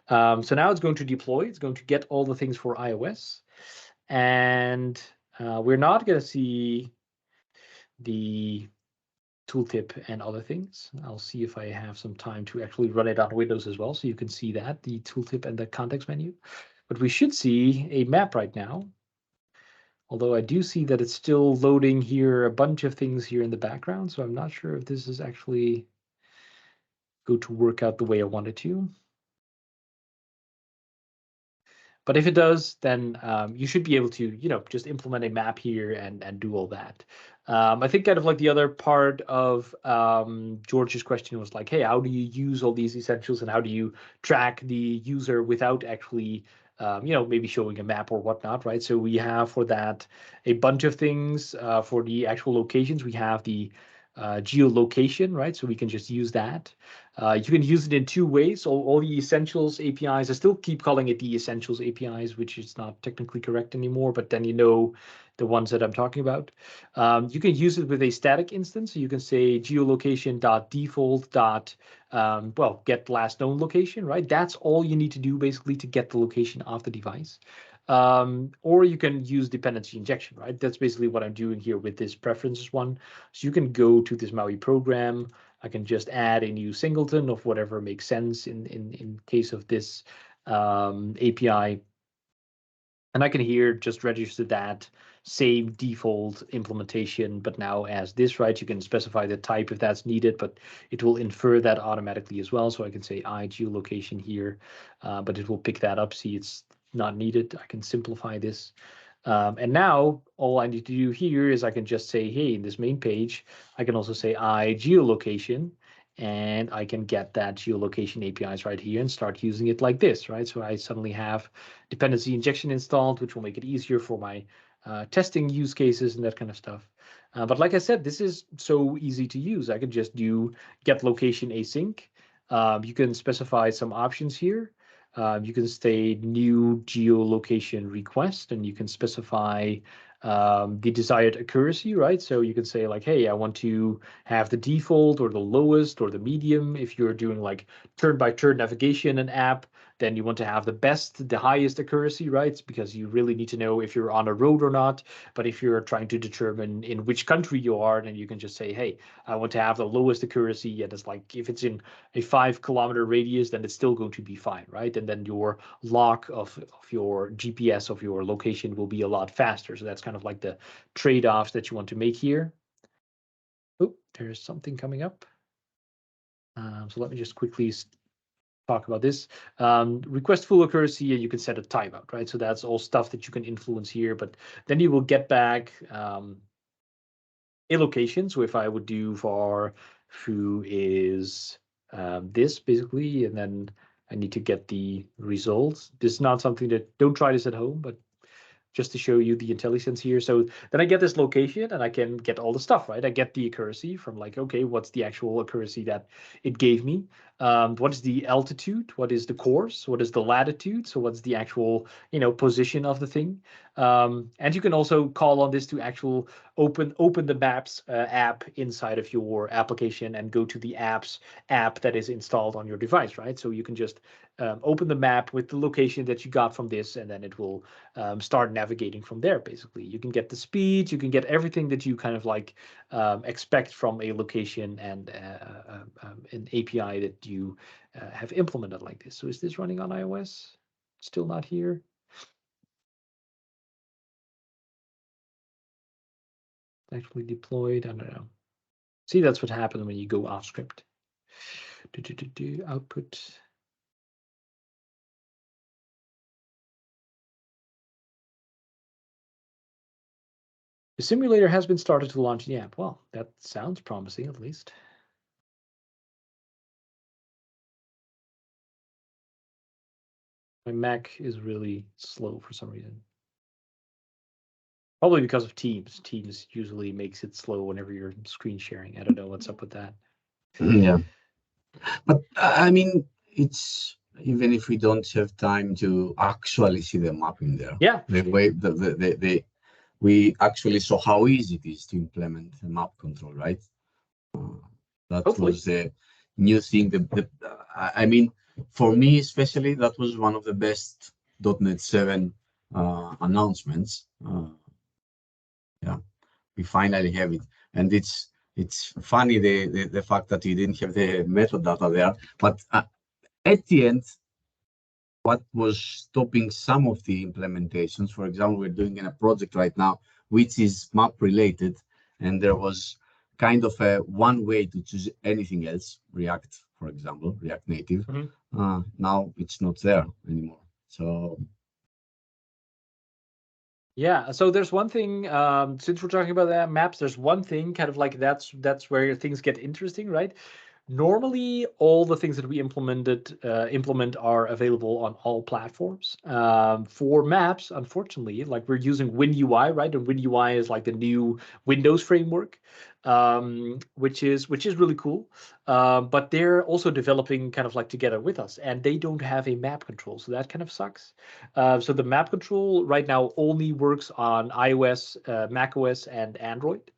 So now it's going to deploy. It's going to get all the things for iOS. And we're not going to see the tooltip and other things. I'll see if I have some time to actually run it on Windows as well, so you can see that, the tooltip and the context menu. But we should see a map right now. Although I do see that it's still loading here, a bunch of things here in the background, so I'm not sure if this is actually going to work out the way I want it to. But if it does, then you should be able to, just implement a map here and do all that. I think kind of like the other part of George's question was like, hey, how do you use all these essentials and how do you track the user without actually, maybe showing a map or whatnot, right? So we have for that a bunch of things for the actual locations. We have the geolocation, right? So we can just use that. You can use it in two ways. All the essentials APIs, I still keep calling it the essentials APIs, which is not technically correct anymore, but then you know the ones that I'm talking about. You can use it with a static instance. So you can say geolocation.default. Get last known location, right? That's all you need to do basically to get the location of the device. Or you can use dependency injection, right? That's basically what I'm doing here with this preferences one. So you can go to this MAUI program. I can just add a new singleton of whatever makes sense in case of this API. And I can here just register that same default implementation, but now as this, right? You can specify the type if that's needed, but it will infer that automatically as well. So I can say geolocation here, but it will pick that up. See, it's not needed. I can simplify this. And now all I need to do here is I can just say, hey, in this main page, I can also say geolocation, and I can get that geolocation APIs right here and start using it like this, right? So I suddenly have dependency injection installed, which will make it easier for my testing use cases and that kind of stuff. But like I said, this is so easy to use. I could just do get location async. You can specify some options here. You can say new geolocation request, and you can specify the desired accuracy, right? So you can say like, hey, I want to have the default or the lowest or the medium. If you're doing like turn-by-turn navigation in an app, then you want to have the best, the highest accuracy, right? Because you really need to know if you're on a road or not. But if you're trying to determine in which country you are, then you can just say, hey, I want to have the lowest accuracy. And it's like, if it's in a 5-kilometer radius, then it's still going to be fine, right? And then your lock of your GPS of your location will be a lot faster. So that's kind of like the trade-offs that you want to make here. Oh, there's something coming up. So let me just quickly talk about this. Request full accuracy, and you can set a timeout, right? So that's all stuff that you can influence here, but then you will get back a location. So if I would do for foo is this basically, and then I need to get the results. This is not something that, don't try this at home, but just to show you the intelligence here. So then I get this location and I can get all the stuff, right? I get the accuracy from like, okay, what's the actual accuracy that it gave me? What is the altitude? What is the course? What is the latitude? So what's the actual, position of the thing? And you can also call on this to actual open the Maps app inside of your application and go to the apps app that is installed on your device, right? So you can just open the map with the location that you got from this, and then it will start navigating from there. Basically, you can get the speed, you can get everything that you kind of like expect from a location and an API that you have implemented like this. So is this running on iOS? Still not here. actually deployed. I don't know. See, that's what happens when you go off script. Output. The simulator has been started to launch the app. Well, that sounds promising, at least. My Mac is really slow for some reason. Probably because of Teams. Teams usually makes it slow whenever you're screen sharing. I don't know what's up with that. Yeah, but I mean, it's even if we don't have time to actually see the map in there. Yeah. The way we actually saw how easy it is to implement a map control, right? That Hopefully. was a new thing. I mean, for me especially, that was one of the best .NET 7 announcements. Yeah, we finally have it, and it's funny the fact that we didn't have the metadata there, but at the end, what was stopping some of the implementations, for example, we're doing in a project right now, which is map related, and there was kind of a one way to choose anything else, React, for example, React Native. Now it's not there anymore. So yeah, so there's one thing, since we're talking about that maps, there's one thing kind of like that's where things get interesting, right? Normally, all the things that we implement are available on all platforms. For maps, unfortunately, like we're using WinUI, right? And WinUI is like the new Windows framework, which is really cool. But they're also developing kind of like together with us, and they don't have a map control, so that kind of sucks. So the map control right now only works on iOS, macOS, and Android.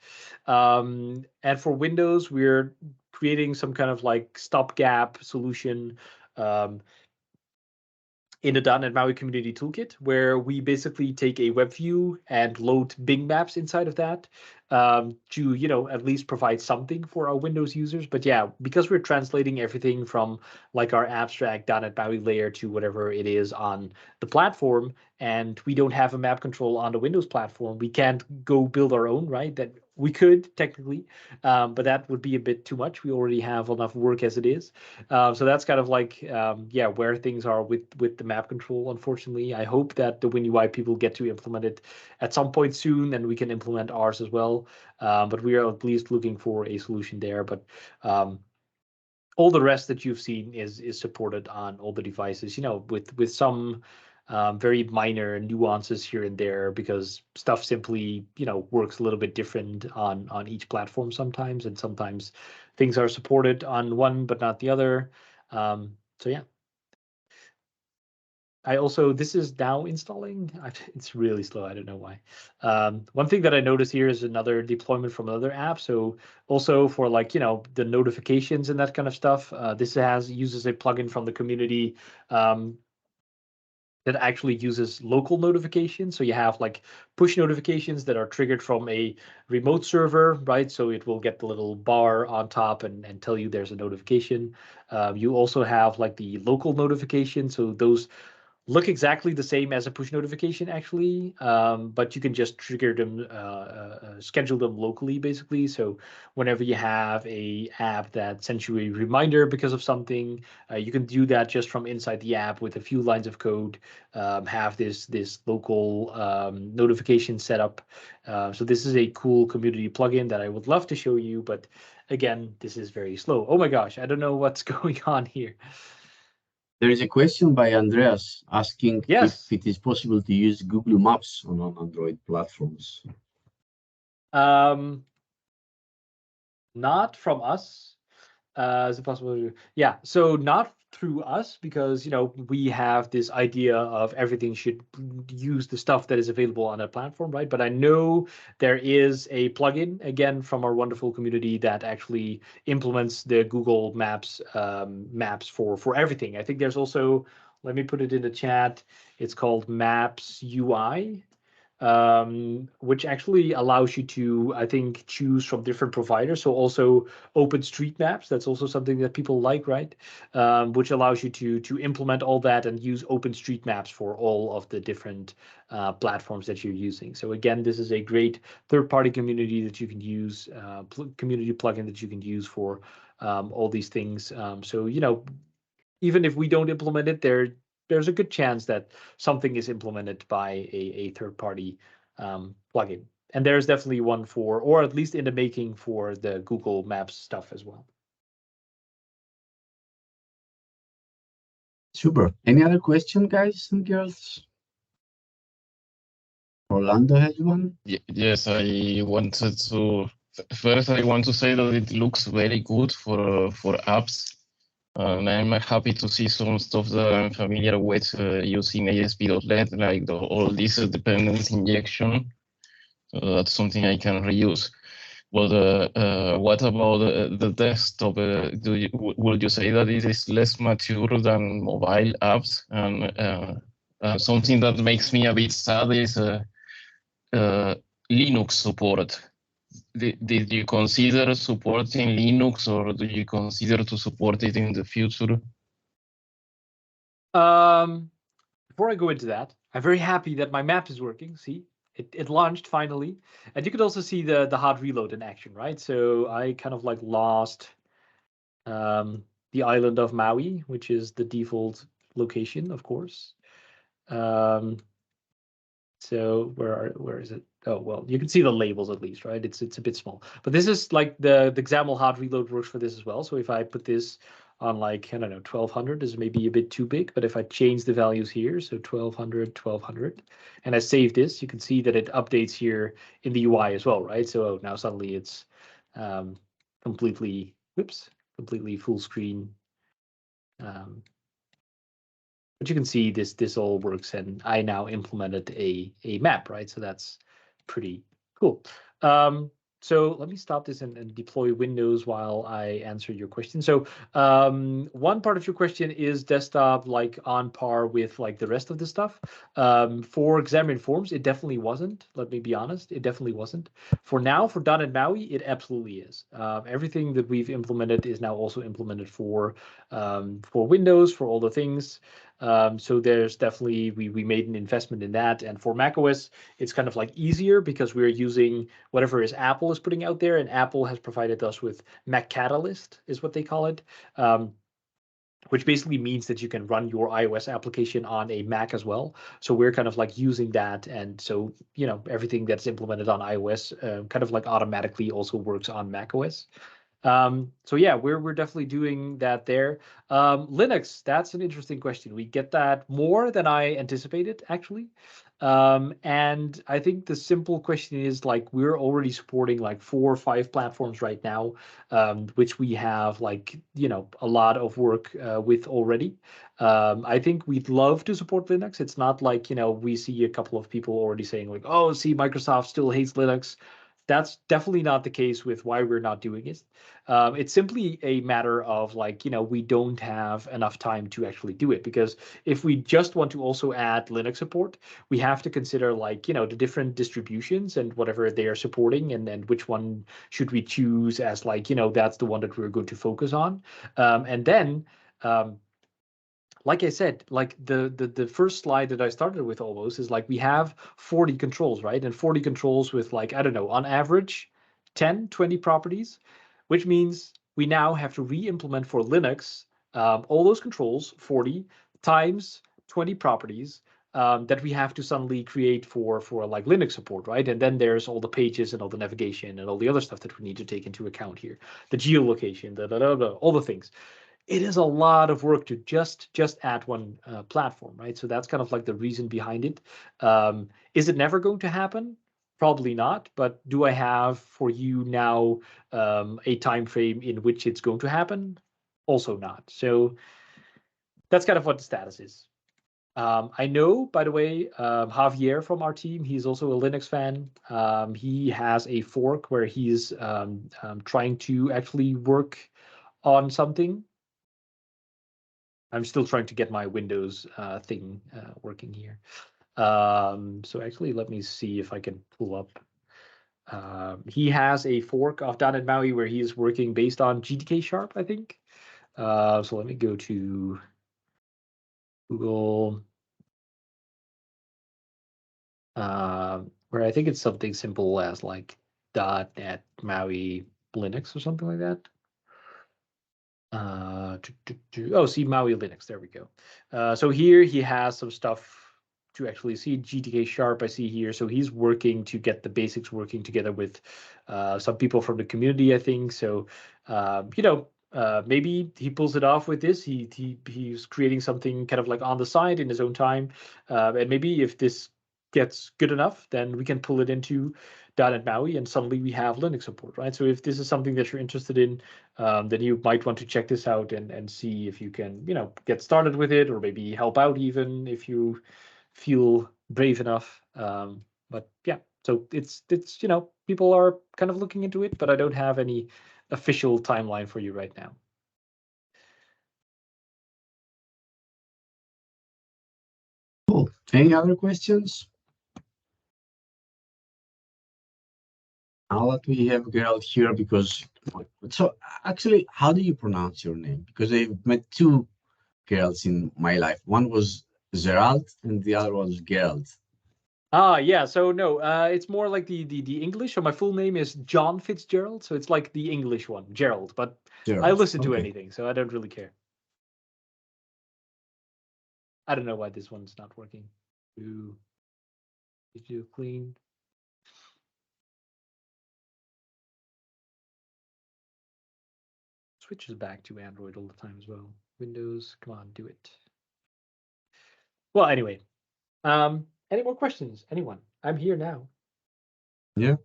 And for Windows, we're creating some kind of like stopgap solution in the .NET MAUI Community Toolkit, where we basically take a web view and load Bing Maps inside of that to, at least provide something for our Windows users. But yeah, because we're translating everything from like our abstract .NET MAUI layer to whatever it is on the platform, and we don't have a map control on the Windows platform, we can't go build our own, right? That we could technically, but that would be a bit too much. We already have enough work as it is. So that's kind of like, yeah, where things are with the map control, unfortunately. I hope that the WinUI people get to implement it at some point soon, and we can implement ours as well. But we are at least looking for a solution there. But all the rest that you've seen is supported on all the devices, with some very minor nuances here and there, because stuff simply, works a little bit different on each platform sometimes, and sometimes things are supported on one but not the other. So yeah. This is now installing. It's really slow. I don't know why. One thing that I noticed here is another deployment from another app. So also for like, the notifications and that kind of stuff, this uses a plugin from the community that actually uses local notifications. So you have like push notifications that are triggered from a remote server, right? So it will get the little bar on top and tell you there's a notification. You also have like the local notification. So those look exactly the same as a push notification, actually, but you can just trigger them, schedule them locally, basically. So whenever you have a app that sends you a reminder because of something, you can do that just from inside the app with a few lines of code, have this local notification set up. So this is a cool community plugin that I would love to show you, but again, this is very slow. Oh my gosh, I don't know what's going on here. there is a question by Andreas asking Yes. if it is possible to use Google Maps on Android platforms. Not from us. Is it possible to? Yeah, so not through us, because we have this idea of everything should use the stuff that is available on a platform, right? But I know there is a plugin, again, from our wonderful community that actually implements the Google Maps maps for everything. I think there's also, let me put it in the chat, it's called Maps UI. which actually allows you to, I think, choose from different providers. So also OpenStreetMaps, that's also something that people like, right? Which allows you to implement all that and use OpenStreetMaps for all of the different platforms that you're using. So again, this is a great third-party community that you can use, community plugin that you can use for all these things. So, you know, even if we don't implement it, there's a good chance that something is implemented by a third-party plugin. And there's definitely one for, or at least in the making for the Google Maps stuff as well. Super. Any other question, guys and girls? Orlando has one. Yes, I wanted to. First, I want to say that it looks very good for apps. And I'm happy to see some stuff that I'm familiar with using ASP.NET, like all this dependency injection. That's something I can reuse. But what about the desktop? Would you say that it is less mature than mobile apps? And something that makes me a bit sad is Linux support. Did you consider supporting Linux, or do you consider to support it in the future? Before I go into that, I'm very happy that my map is working. See, it launched finally. And you could also see the hard reload in action, right? So I kind of like lost the island of Maui, which is the default location, of course. So where is it? Oh, well, you can see the labels at least, right? It's a bit small, but this is like the XAML hard reload works for this as well. So if I put this on like, I don't know, 1200, this is maybe a bit too big, but if I change the values here, so 1200, and I save this, you can see that it updates here in the UI as well, right? So now suddenly it's completely full screen. But you can see this all works, and I now implemented a map, right? So that's pretty cool. So let me stop this and deploy Windows while I answer your question. So one part of your question is desktop like on par with like the rest of the stuff. For Xamarin Forms, it definitely wasn't. Let me be honest, it definitely wasn't. For now, for .NET MAUI, it absolutely is. Everything that we've implemented is now also implemented for Windows, for all the things. So there's definitely, we made an investment in that. And for macOS, it's kind of like easier because we're using whatever is Apple is putting out there, and Apple has provided us with Mac Catalyst is what they call it, which basically means that you can run your iOS application on a Mac as well. So we're kind of like using that. And so, you know, everything that's implemented on iOS kind of like automatically also works on macOS. So yeah, we're definitely doing that there. Linux, that's an interesting question. We get that more than I anticipated, actually. And I think the simple question is like, we're already supporting like 4 or 5 platforms right now, which we have like, you know, a lot of work with already. I think we'd love to support Linux. It's not like, you know, we see a couple of people already saying like, oh, see, Microsoft still hates Linux. That's definitely not the case with why we're not doing it. It's simply a matter of like, you know, we don't have enough time to actually do it, because if we just want to also add Linux support, we have to consider like, you know, the different distributions and whatever they are supporting, and then which one should we choose as like, you know, that's the one that we're going to focus on. And then, like I said, like the first slide that I started with almost is like we have 40 controls, right? And 40 controls with like, I don't know, on average, 10, 20 properties, which means we now have to re-implement for Linux all those controls, 40 times 20 properties that we have to suddenly create for like Linux support, right? And then there's all the pages and all the navigation and all the other stuff that we need to take into account here, the geolocation, all the things. It is a lot of work to just add one platform, right? So that's kind of like the reason behind it. Is it never going to happen? Probably not. But do I have for you now a time frame in which it's going to happen? Also not. So that's kind of what the status is. I know, by the way, Javier from our team, he's also a Linux fan. He has a fork where he's trying to actually work on something. I'm still trying to get my Windows thing working here. So actually, let me see if I can pull up. He has a fork of .NET MAUI where he is working based on GTK Sharp, I think. So let me go to Google, where I think it's something simple as like .NET MAUI Linux or something like that. Oh, see MAUI Linux. There we go. So here he has some stuff to actually see GTK Sharp. I see here. So he's working to get the basics working together with some people from the community, I think. So maybe he pulls it off with this. He's creating something kind of like on the side in his own time, and maybe if this gets good enough, then we can pull it into .NET MAUI, and suddenly we have Linux support, right? So if this is something that you're interested in, then you might want to check this out and see if you can, get started with it, or maybe help out even if you feel brave enough. But yeah, so it's people are kind of looking into it, but I don't have any official timeline for you right now. Cool. Any other questions? Now that we have Gerald here, because so actually, how do you pronounce your name? Because I've met two Geralds in my life. One was Gerald, and the other was Gerald. Yeah. So no, it's more like the English. So my full name is John Fitzgerald. So it's like the English one, Gerald. But Gerald. I listen to Okay. anything, so I don't really care. I don't know why this one's not working. Did you clean? Switches back to Android all the time as well. Windows, come on, do it. Well, anyway, any more questions? Anyone? I'm here now. Yeah.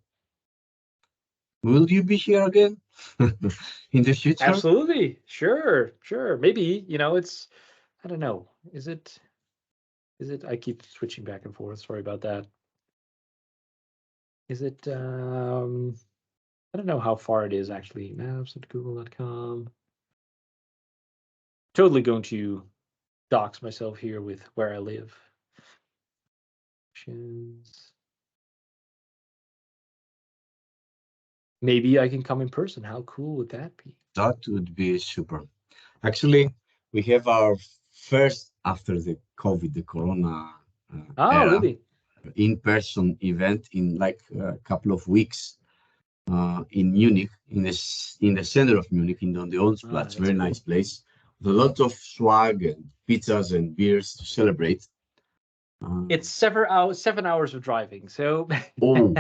Will you be here again in the future? Absolutely. Sure. Maybe, it's, I don't know. Is it, I keep switching back and forth. Sorry about that. Is it, I don't know how far it is actually. Maps at google.com. Totally going to dox myself here with where I live. Maybe I can come in person. How cool would that be? That would be super. Actually, we have our first after the COVID, the Corona era, really? in-person event in like a couple of weeks in Munich, in the center of Munich, on the Onsplatz, very cool. nice place, with a lot of swag and pizzas and beers to celebrate. It's 7 hours of driving, so Oh.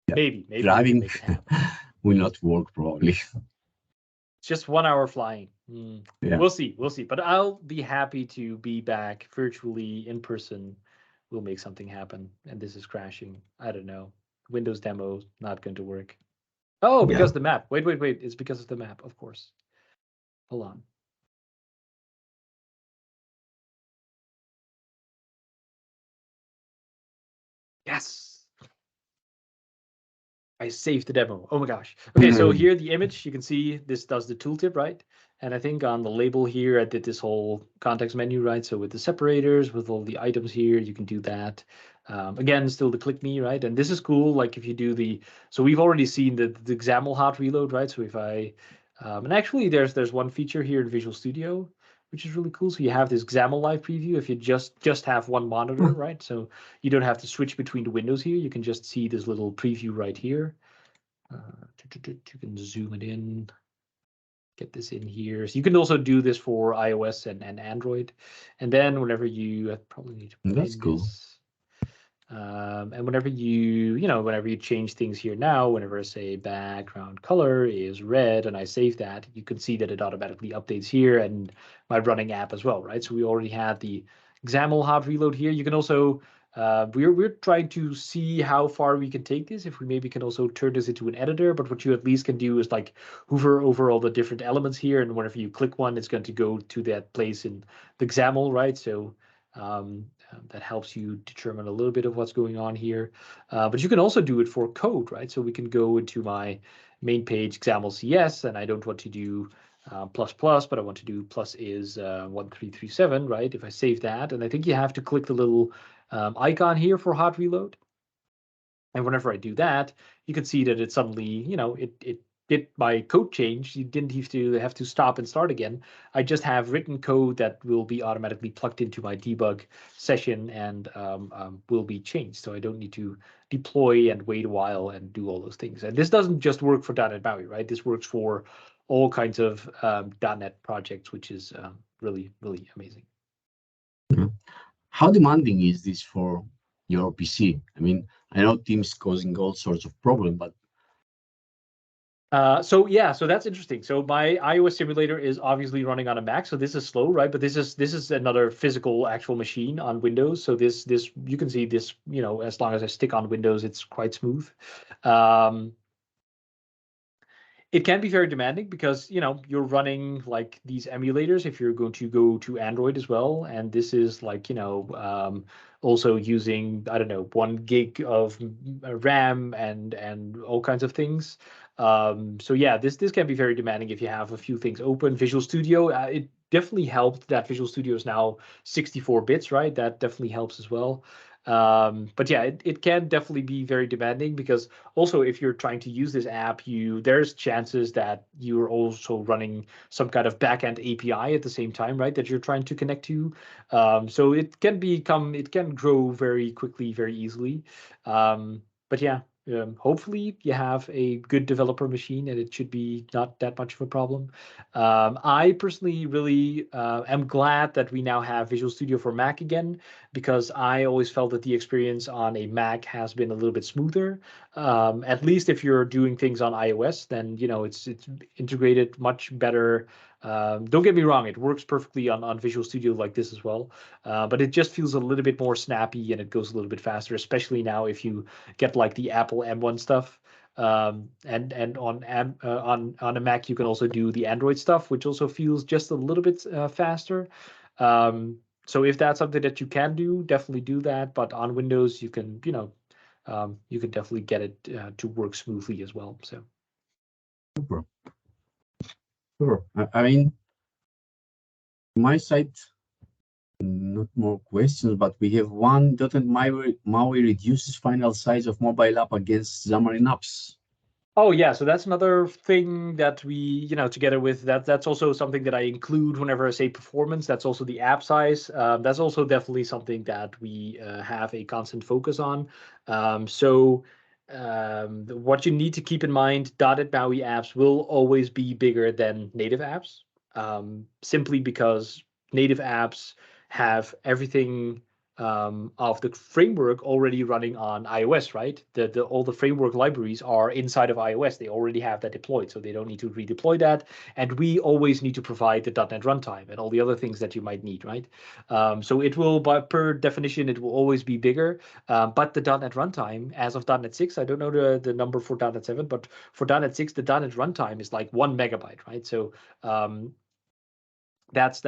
maybe Driving make it happen. will not work probably. It's just 1 hour flying. Yeah. We'll see. But I'll be happy to be back virtually in person. We'll make something happen. And this is crashing. I don't know. Windows demo not going to work. Oh, because the map. Wait. It's because of the map, of course. Hold on. Yes. I saved the demo. Oh my gosh. Okay, so here the image, you can see this does the tooltip, right? And I think on the label here, I did this whole context menu, right? So with the separators, with all the items here, you can do that. Again, still the click me, right? And this is cool. Like if you do so we've already seen the XAML hot reload, right? So if and actually there's one feature here in Visual Studio, which is really cool. So you have this XAML live preview if you just have one monitor, right? So you don't have to switch between the windows here. You can just see this little preview right here. You can zoom it in, get this in here. So you can also do this for iOS and Android. And then whenever I probably need to That's cool. this. And whenever whenever you change things here now, whenever I say background color is red and I save that, you can see that it automatically updates here and my running app as well, right? So we already had the XAML hot reload here. You can also, we're trying to see how far we can take this, if we maybe can also turn this into an editor, but what you at least can do is like hover over all the different elements here, and whenever you click one, it's going to go to that place in the XAML, right? So that helps you determine a little bit of what's going on here. But you can also do it for code, right? So we can go into my main page XAML CS, and I don't want to do but I want to do plus is 1337, right? If I save that, and I think you have to click the little icon here for hot reload. And whenever I do that, you can see that it suddenly, it did my code change. You didn't have to stop and start again. I just have written code that will be automatically plugged into my debug session and will be changed. So I don't need to deploy and wait a while and do all those things. And this doesn't just work for .NET MAUI, right? This works for all kinds of .NET projects, which is really, really amazing. How demanding is this for your PC? I mean, I know Teams causing all sorts of problems, but so that's interesting. So my iOS simulator is obviously running on a Mac, so this is slow, right? But this is another physical actual machine on Windows. So this you can see this, as long as I stick on Windows, it's quite smooth. It can be very demanding because you're running like these emulators if you're going to go to Android as well, and this is like also using, I don't know, 1 gig of RAM and all kinds of things. So yeah, this can be very demanding if you have a few things open. Visual Studio, it definitely helped that Visual Studio is now 64 bits, right? That definitely helps as well. But yeah, it can definitely be very demanding because also if you're trying to use this app, there's chances that you're also running some kind of backend API at the same time, right? That you're trying to connect to. So it can grow very quickly, very easily. But yeah, hopefully you have a good developer machine and it should be not that much of a problem. I personally really am glad that we now have Visual Studio for Mac again, because I always felt that the experience on a Mac has been a little bit smoother. At least if you're doing things on iOS, then it's integrated much better. Don't get me wrong, it works perfectly on Visual Studio like this as well, but it just feels a little bit more snappy and it goes a little bit faster, especially now if you get like the Apple M1 stuff. And on a Mac you can also do the Android stuff, which also feels just a little bit faster. So if that's something that you can do, definitely do that. But on Windows, you can definitely get it to work smoothly as well. So. super. Sure. I mean, my side, not more questions, but we have one. .NET MAUI reduces final size of mobile app against Xamarin apps. Oh yeah, so that's another thing that we, together with that, that's also something that I include whenever I say performance. That's also the app size. That's also definitely something that we have a constant focus on. What you need to keep in mind, .NET MAUI apps will always be bigger than native apps, simply because native apps have everything of the framework already running on iOS, right? All the framework libraries are inside of iOS. They already have that deployed, so they don't need to redeploy that. And we always need to provide the .NET runtime and all the other things that you might need, right? So it will, per definition, it will always be bigger. But the .NET runtime, as of .NET 6, I don't know the number for .NET 7, but for .NET 6, the .NET runtime is like 1 megabyte, right? So that's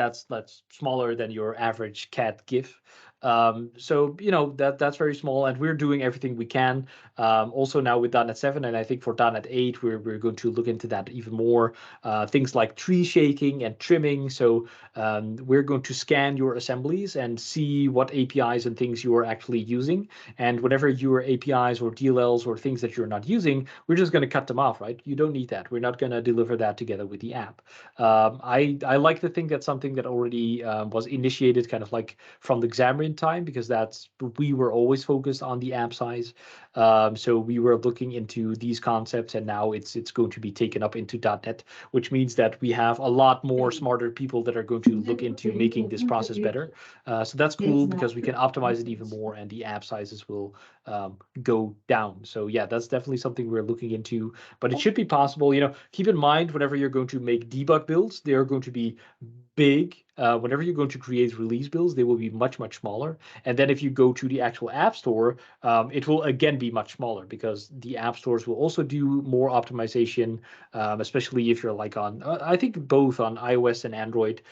smaller than your average cat GIF. So that's very small, and we're doing everything we can. Also now with .NET 7, and I think for .NET 8, we're going to look into that even more. Things like tree shaking and trimming. So we're going to scan your assemblies and see what APIs and things you are actually using. And whenever your APIs or DLLs or things that you're not using, we're just going to cut them off, right? You don't need that. We're not going to deliver that together with the app. I like to think that's something that already was initiated kind of like from the Xamarin time, because we were always focused on the app size. So we were looking into these concepts, and now it's going to be taken up into .NET, which means that we have a lot more smarter people that are going to look into making this process better. So that's cool because we can optimize it even more, and the app sizes will go down. So yeah, that's definitely something we're looking into, but it should be possible. Keep in mind, whenever you're going to make debug builds, they are going to be big, whenever you're going to create release builds, they will be much, much smaller. And then if you go to the actual App Store, it will again be much smaller because the app stores will also do more optimization, especially if you're like on, I think both on iOS and Android.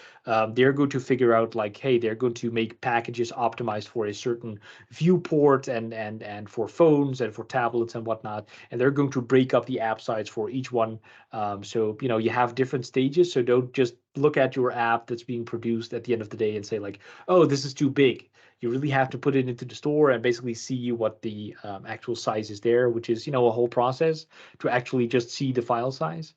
They're going to figure out like, hey, they're going to make packages optimized for a certain viewport and for phones and for tablets and whatnot. And they're going to break up the app size for each one. So, you know, you have different stages. So don't just look at your app that's being produced at the end of the day and say like, oh, this is too big. You really have to put it into the store and basically see what the actual size is there, which is, you know, a whole process to actually just see the file size.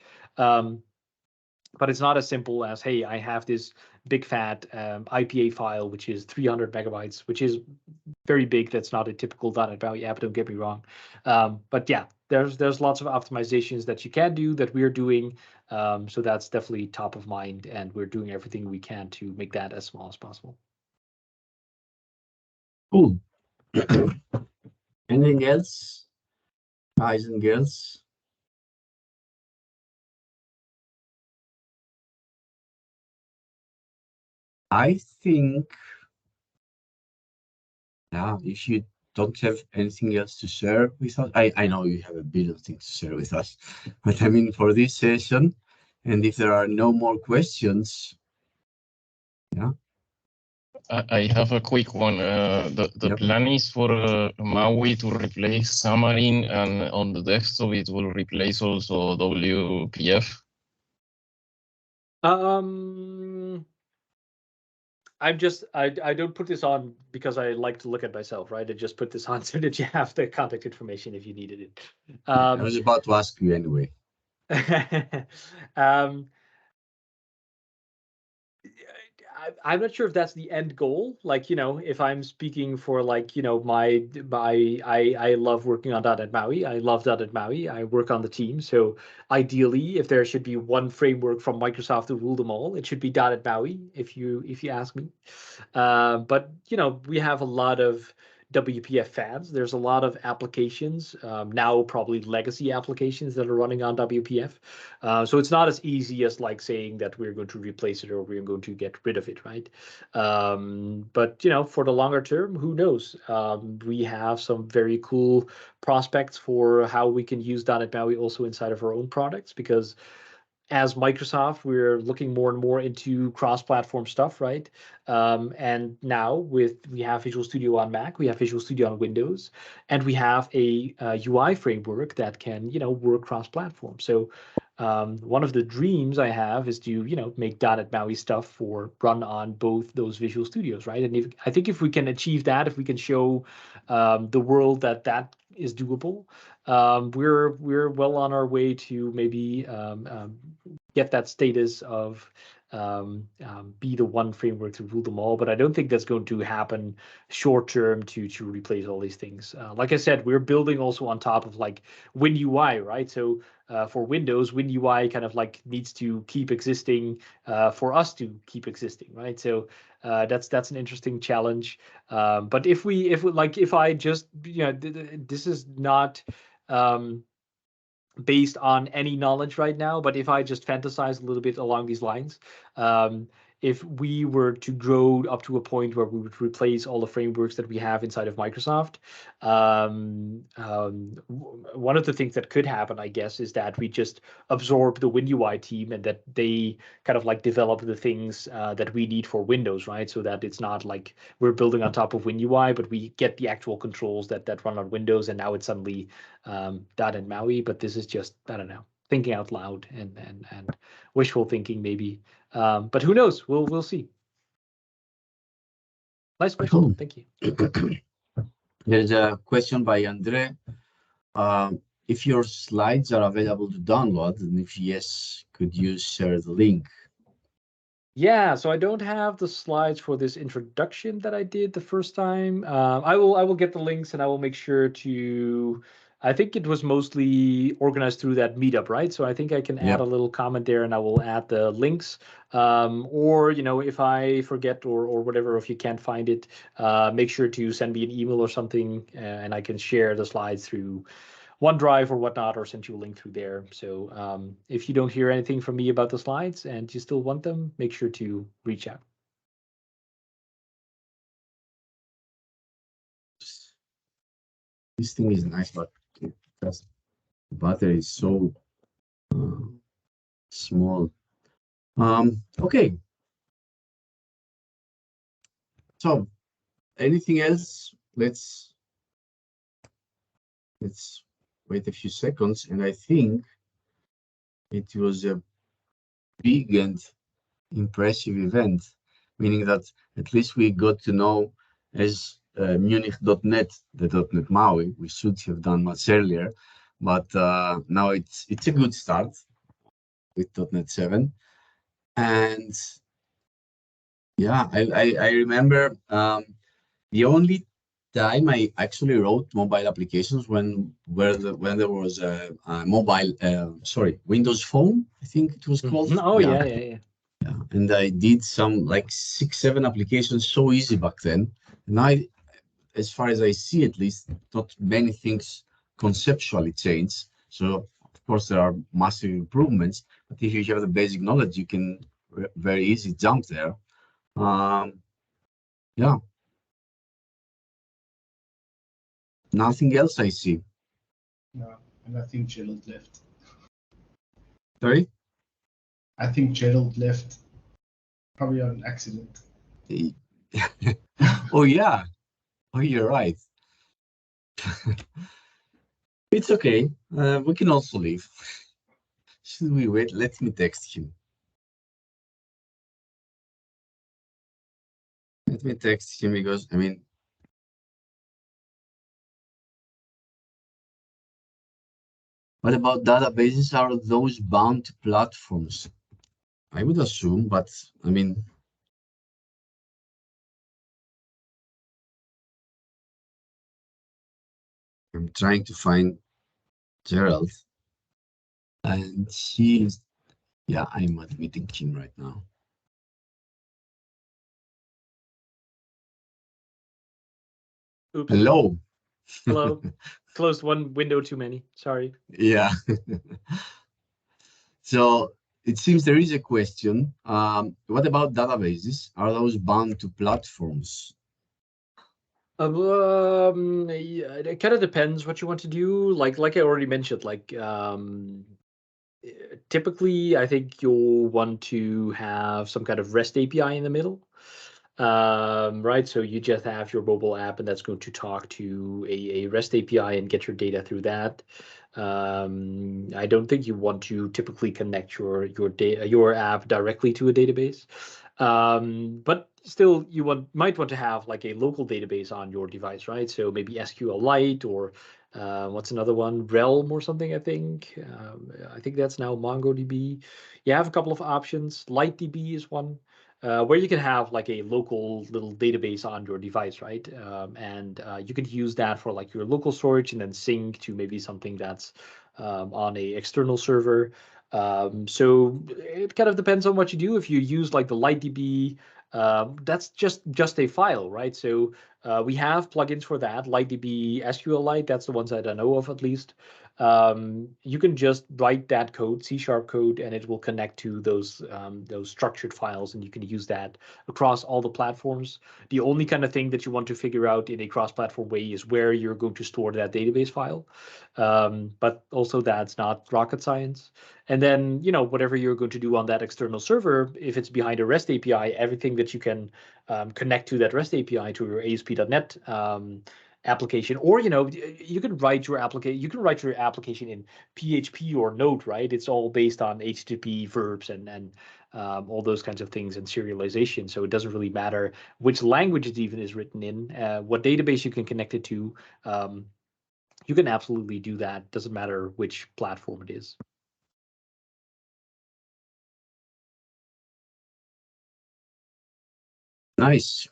But it's not as simple as, hey, I have this big fat IPA file, which is 300 megabytes, which is very big. That's not a typical .NET MAUI app, don't get me wrong. But yeah, there's lots of optimizations that you can do that we're doing. So that's definitely top of mind, and we're doing everything we can to make that as small as possible. Cool. Anything else, guys and girls? I think, yeah, if you don't have anything else to share with us, I know you have a billion things to share with us, but I mean for this session, and if there are no more questions, yeah. I have a quick one. The Yep. plan is for MAUI to replace Xamarin, and on the desktop it will replace also WPF. I don't put this on because I like to look at myself, right? I just put this on so that you have the contact information if you needed it. I was about to ask you anyway. I'm not sure if that's the end goal. Like, you know, if I'm speaking for like, you know, I love working on .NET MAUI. I love .NET MAUI. I work on the team. So ideally, if there should be one framework from Microsoft to rule them all, it should be .NET MAUI, if you ask me. But, you know, we have a lot of WPF fans. There's a lot of applications, now probably legacy applications that are running on WPF. So it's not as easy as like saying that we're going to replace it or we're going to get rid of it, right? But, you know, for the longer term, who knows? We have some very cool prospects for how we can use .NET MAUI also inside of our own products, because as Microsoft, we're looking more and more into cross-platform stuff, right? And now we have Visual Studio on Mac, we have Visual Studio on Windows, and we have a UI framework that can, you know, work cross-platform. So one of the dreams I have is to, you know, make .NET MAUI stuff for run on both those Visual Studios, right? And I think if we can achieve that, if we can show the world that that is doable, we're well on our way to maybe get that status of be the one framework to rule them all. But I don't think that's going to happen short term to replace all these things. Like I said, we're building also on top of like WinUI, right? So for Windows, WinUI kind of like needs to keep existing for us to keep existing, right? So that's an interesting challenge. But if I just, you know, this is not based on any knowledge right now, but if I just fantasize a little bit along these lines, if we were to grow up to a point where we would replace all the frameworks that we have inside of Microsoft, one of the things that could happen, I guess, is that we just absorb the WinUI team and that they kind of like develop the things that we need for Windows, right? So that it's not like we're building on top of WinUI, but we get the actual controls that run on Windows, and now it's suddenly .NET MAUI. But this is just, I don't know, thinking out loud and wishful thinking maybe. But who knows? We'll see. Nice question. Cool. Thank you. There's a question by Andre. If your slides are available to download, and if yes, could you share the link? Yeah, so I don't have the slides for this introduction that I did the first time. I will get the links, and I will make sure to. I think it was mostly organized through that meetup, right? So I think I can add a little comment there, and I will add the links. Or, you know, if I forget or whatever, if you can't find it, make sure to send me an email or something, and I can share the slides through OneDrive or whatnot, or send you a link through there. So if you don't hear anything from me about the slides and you still want them, make sure to reach out. This thing is nice, but just the battery is so small. Okay. So anything else? Let's wait a few seconds, and I think it was a big and impressive event, meaning that at least we got to know as Munich.net, the .NET MAUI. We should have done much earlier, but now it's a good start with .NET 7. And yeah, I remember the only time I actually wrote mobile applications when there was a mobile Windows Phone, I think it was called. Oh yeah. And I did some like 6-7 applications so easy back then. Now, as far as I see, at least, not many things conceptually change. So of course there are massive improvements, but if you have the basic knowledge, you can very easy jump there. Yeah. Nothing else I see. No, and I think Gerald left. Sorry? I think Gerald left. Probably on accident. Oh yeah. Oh, you're right. It's okay. We can also leave. Should we wait? Let me text him. Let me text him because, I mean, what about databases? Are those bound to platforms? I would assume, but I mean, I'm trying to find Gerald, and he's, yeah, I'm admitting him right now. Oops. Hello. Hello. Closed one window too many. Sorry. Yeah. So it seems there is a question. What about databases? Are those bound to platforms? It kind of depends what you want to do. Like I already mentioned, like typically I think you'll want to have some kind of REST API in the middle. Right, so you just have your mobile app, and that's going to talk to a REST API and get your data through that. I don't think you want to typically connect your app directly to a database, but still you might want to have like a local database on your device, right? So maybe SQLite or what's another one, Realm or something. I think that's now MongoDB. You have a couple of options. LightDB is one. Where you can have like a local little database on your device, right? And you could use that for like your local storage and then sync to maybe something that's on a external server. So it kind of depends on what you do. If you use like the LightDB, that's just a file, right? So we have plugins for that. LightDB, SQLite, that's the ones that I know of at least. You can just write that code, C# code, and it will connect to those structured files, and you can use that across all the platforms. The only kind of thing that you want to figure out in a cross-platform way is where you're going to store that database file. But also that's not rocket science. And then, whatever you're going to do on that external server, if it's behind a REST API, everything that you can connect to that REST API to your ASP.NET application, or you can write your application in PHP or Node, right? It's all based on HTTP verbs and all those kinds of things and serialization. So it doesn't really matter which language it even is written in, what database you can connect it to. You can absolutely do that. Doesn't matter which platform it is. Nice.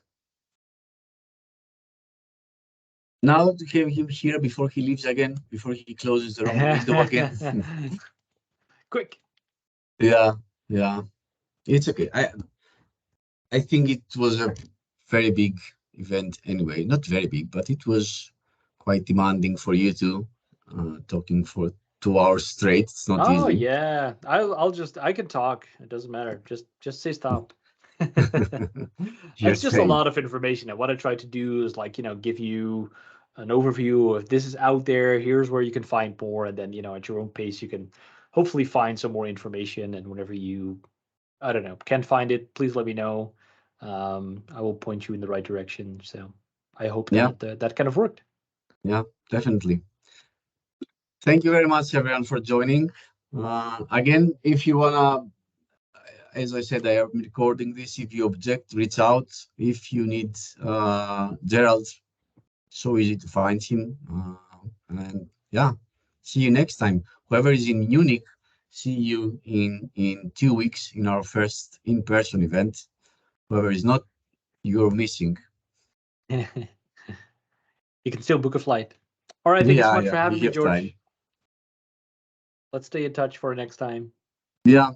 Now to have him here before he leaves again, before he closes the wrong window again. Quick. Yeah, it's okay. I think it was a very big event anyway. Not very big, but it was quite demanding for you two, talking for 2 hours straight. It's not Oh easy. yeah, I can talk. It doesn't matter. Just say stop. You're It's just a saying. lot of information. And what I try to do is like, give you an overview of this is out there. Here's where you can find more, and then at your own pace you can hopefully find some more information. And whenever you, I don't know, can't find it, please let me know. I will point you in the right direction. So I hope that that kind of worked. Yeah, definitely. Thank you very much, everyone, for joining. Again, if you wanna, as I said, I am recording this. If you object, reach out. If you need Gerald, so easy to find him. And yeah, see you next time. Whoever is in Munich, see you in 2 weeks in our first in-person event. Whoever is not, you're missing. You can still book a flight. All right, thank you so much for having me, George. Time. Let's stay in touch for next time. Yeah,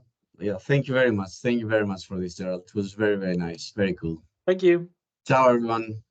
thank you very much. Thank you very much for this, Gerald. It was very, very nice. Very cool. Thank you. Ciao, everyone.